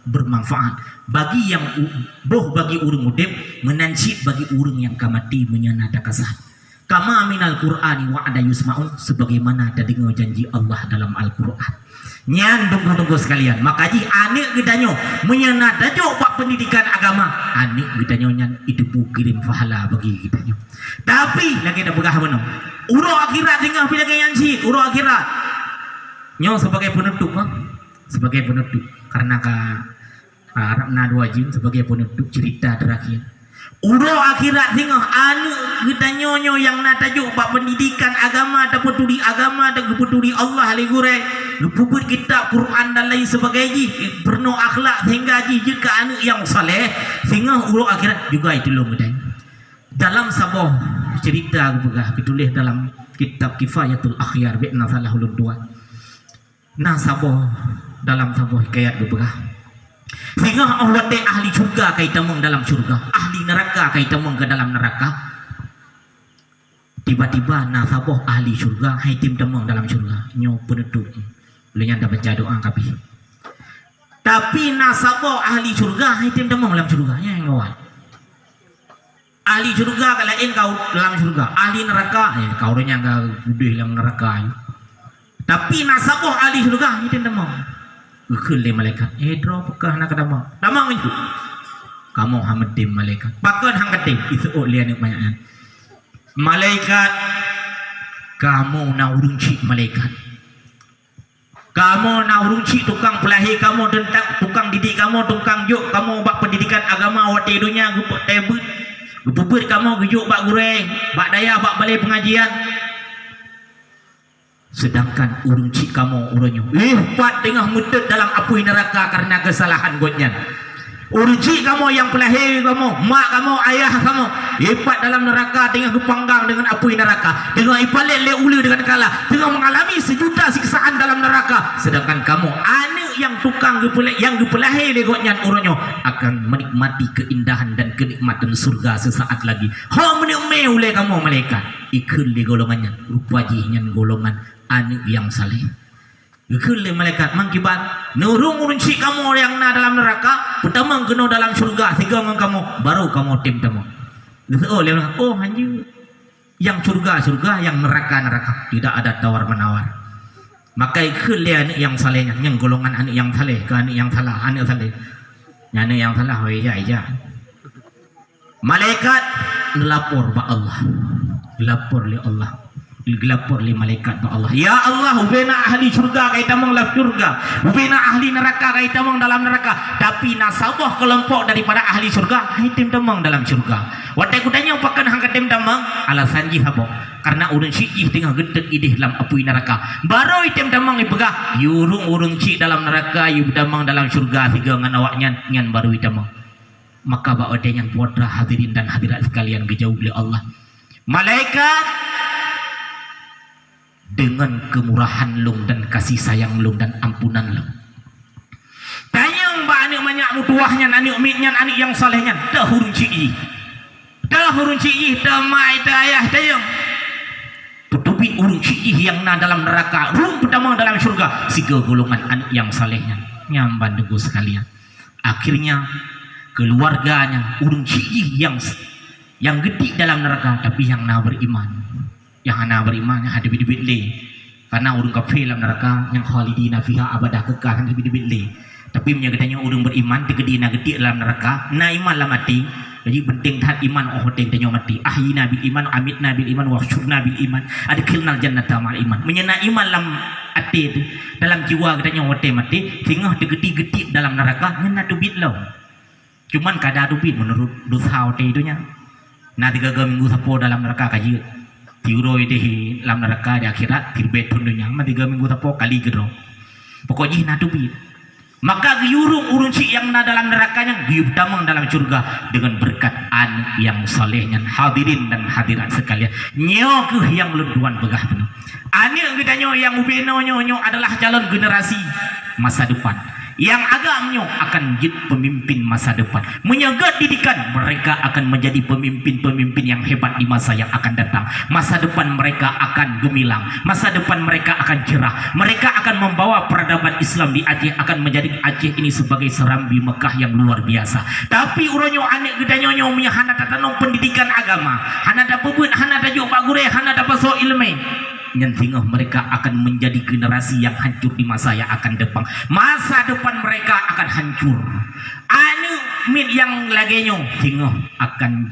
bermanfaat bagi yang bagi orang udip menansyid bagi orang yang kamati menyenada kasat kama minal Qur'ani wa ada yusma'un sebagaimana ada dengar janji Allah dalam Al-Qur'an. Nyan tunggu sekalian. Makaji anik kita nyo menyenada jo pak pendidikan agama. Anik kita nyo nyan itu kirim pahala bagi kita nyo. Tapi lagi ada begah mana? Uro akhirat dengar bila yang si uro akhirat. Nyo sebagai penutup sebagai penutup karena Arabna 2 jim sebagai penutup cerita terakhir. Uro akhirat tengah anu kita nyonyo yang natajuk pak pendidikan agama dan peduli agama dan peduli Allah legure luput kitab Quran dan lain sebagainya penuh akhlak sehingga juga anu yang saleh sehingga uro akhirat juga itu loh mudah dalam sebuah cerita ditulis dalam kitab Kifayatul Akhyar bi'na salahul dua nasabah dalam sebuah hikayat beberapa sehingga Allah teh ahli surga kai temung dalam surga ahli neraka kai temung ke dalam neraka tiba-tiba nasabah ahli surga hai tim temung dalam surga nyo penutup belinya dah baca doa kapi tapi nasabah ahli surga hai tim temung dalam surga nya ngawat ahli surga kalain kau dalam surga ahli neraka ya kau nya enggak gede dalam neraka tapi nasabah ahli surga hai tim temung kele malaikat dro pekah nak damang itu kamu hamadim malaikat pakon hang ketim itu lian banyak malaikat kamu na urunci malaikat kamu na urunci tukang pelahi kamu tentang tukang didik kamu tukang juk kamu bak pendidikan agama wate dunia gupuk tebut gupuk kamu gejuk bak goreng bak daya bak balai pengajian sedangkan urung cik kamu uronyo pat tengah mutut dalam api neraka karena kesalahan godnya. Urung cik kamu yang pelahir kamu, mak kamu, ayah kamu pat dalam neraka tengah kepanggang dengan api neraka, tengah ipalet le ulu dengan kalah, tengah mengalami sejuta siksaan dalam neraka, sedangkan kamu anak yang tukang yang gepelahir le godnya uronyo akan menikmati keindahan dan kenikmatan surga sesaat lagi. Ha menikmati oleh kamu malaikat ikut le golongannya rupanya golongan anak yang saleh. Ikut le malaikat mangkibat nurung urun cik kamu yang na dalam neraka pertama kena dalam surga tiga dengan kamu baru kamu tim temu. Oh le oh hanya yang surga yang neraka tidak ada tawar menawar. Maka ikut le anak yang salehnya yang golongan anak yang saleh ke anak yang salah anak saleh. Anak yang salah aja. Malaikat lapor ba Allah. Lapor li Allah. Lapor li malaikat ba Allah. Ya Allah, ubena ahli surga kaita mong dalam surga. Ubena ahli neraka kaita mong dalam neraka. Tapi nasabah kelompok daripada ahli surga haitim tamang dalam surga. Watai kutanya upakan hangkatim tamang alasan jihabo. Karena urun syih tengah gedek idih dalam api neraka. Baru item tamang ipegah. Yurung cik dalam neraka, yu tamang dalam surga tiga ngan awaknya ngan baru itamang. Maka bawa dengan putra hadirin dan hadirat sekalian dijauh oleh Allah. Malaikat dengan kemurahan lung dan kasih sayang lung dan ampunan lung. Tanyang ba anak banyak mutuahnya anak umitnya anak yang salehnya dah hurun cik dah mai dah ayah tayang. Tutupi urun cik yang na dalam neraka rum pertama dalam surga siga golongan anak yang salehnya nyamban debu sekalian. Akhirnya keluarganya urun cik yang gede dalam neraka tapi yang na beriman. Yang anak beriman yang ada bidit le karena urung kafir dalam neraka yang khalidina fiha abadah kekal yang bidit le tapi menyaganya urung beriman digedina gede dalam neraka na iman lah mati jadi penting taat iman teng tanyo mati ahyina bil iman amitna bil iman wa syurna bil iman adkhilnal jannata mal iman menyena iman lam ati dalam jiwa katanya mati sehingga digedi-gedi dalam neraka nyena dubit lo cuman kada dubit menurut dosa itunya na 3 minggu sapo dalam neraka kaji tiuroi deh dalam neraka di akhirat tirbet dunia mah 3 minggu tapo kali gero pokoknya na dubi maka urun cik yang na dalam nerakanya giup damang dalam surga dengan berkat anak yang solehnya hadirin dan hadirat sekalian nyok yang leduan begah penuh anak kita yang ubeno nyo adalah calon generasi masa depan yang agamnya akan jadi pemimpin masa depan menjaga didikan mereka akan menjadi pemimpin-pemimpin yang hebat di masa yang akan datang. Masa depan mereka akan gemilang, masa depan mereka akan cerah, mereka akan membawa peradaban Islam di Aceh, akan menjadi Aceh ini sebagai serambi Mekah yang luar biasa. Tapi uronyo anak kita nyonyo punya hana tatanong pendidikan agama, hana da pebut, hana da jo pak gure, hana da paso ilmu. Nyentingah mereka akan menjadi generasi yang hancur di masa yang akan datang. Masa depan mereka akan hancur. Anu min yang lagenyo tingah akan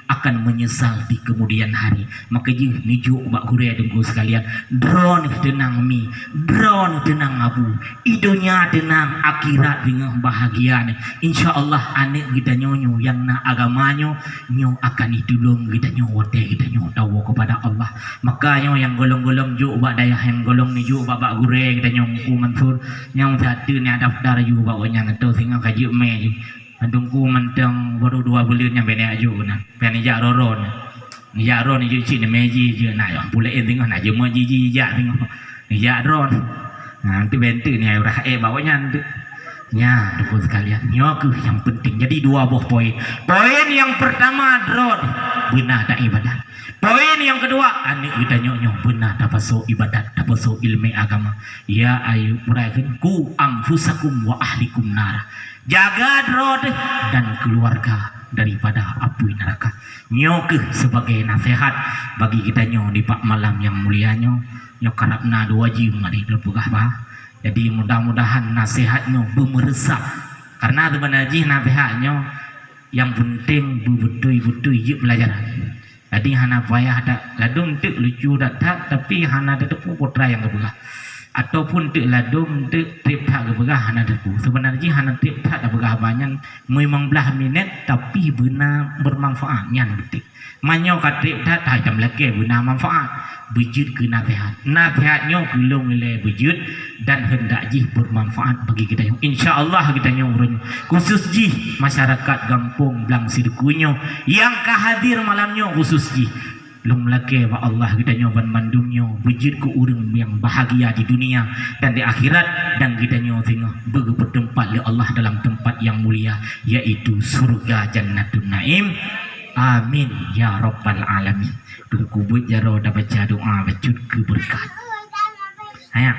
akan menyesal di kemudian hari. Maka je nijuk bak gure dengku sekalian drone tenang mi drone tenang abu idonya tenang akhirat dengan bahagia ni insyaallah anak kita nyonyo yang na agamanya nyo akan ditulung kita nyo wote kita nyo tahu kepada Allah. Makanya yang golong-golong juk bak dayah yang golong ni juk bak gure kita nyo ku mansur yang satu ni daftar juk bak wanya ngeto sehingga kaji me adungku mentang baru 2 bulan yang bene aju na penija roron ya ron ju cin meji je na yang pula tengok na je mo jiji ja tengok ya ron nanti bentu ni urah bawanya nya duku sekalian nyoku yang penting jadi 2 buah poin yang pertama ron benar tak ibadah poin yang kedua anik kita nyonyo benar dapat so ibadat dapat so ilmu agama ya ayu murahin ku amfusakum wa ahlikum nar jaga roh dan keluarga daripada api neraka. Nyok sebagai nasihat bagi kita nyo di pak malam yang mulia nyo karapna 2 jim marilepugah bah. Jadi mudah-mudahan nasihatnya meresap karena teman haji nasihatnya yang penting betul-betul je pelajaran. Jadi hana payah tak gadung tik lucu tak tapi hana tetap putra yang kebegah. ataupun tek ladum tek trip tak berah hana debu. Sebenarnya hana trip tak berah banyak memang belah minat tapi benar bermanfaat nyan betul. Manyo kat trip tak jam lagi benar manfaat. Bejut ke nasihat. Nasihatnya gelung oleh bejut dan hendak jih bermanfaat bagi kita yang insya-Allah kita nyurun. Khusus jih masyarakat kampung Blang Sirkunyo yang kahadir malamnya khusus jih lum lake wa Allah kita nyoban mandumnya bejut ku urang yang bahagia di dunia dan di akhirat dan kita nyo tengah bertempat li Allah dalam tempat yang mulia yaitu surga Jannatun Naim. Amin ya rabbal alamin. Dulu kubut jaro dah baca doa bacut keberkat. Ayah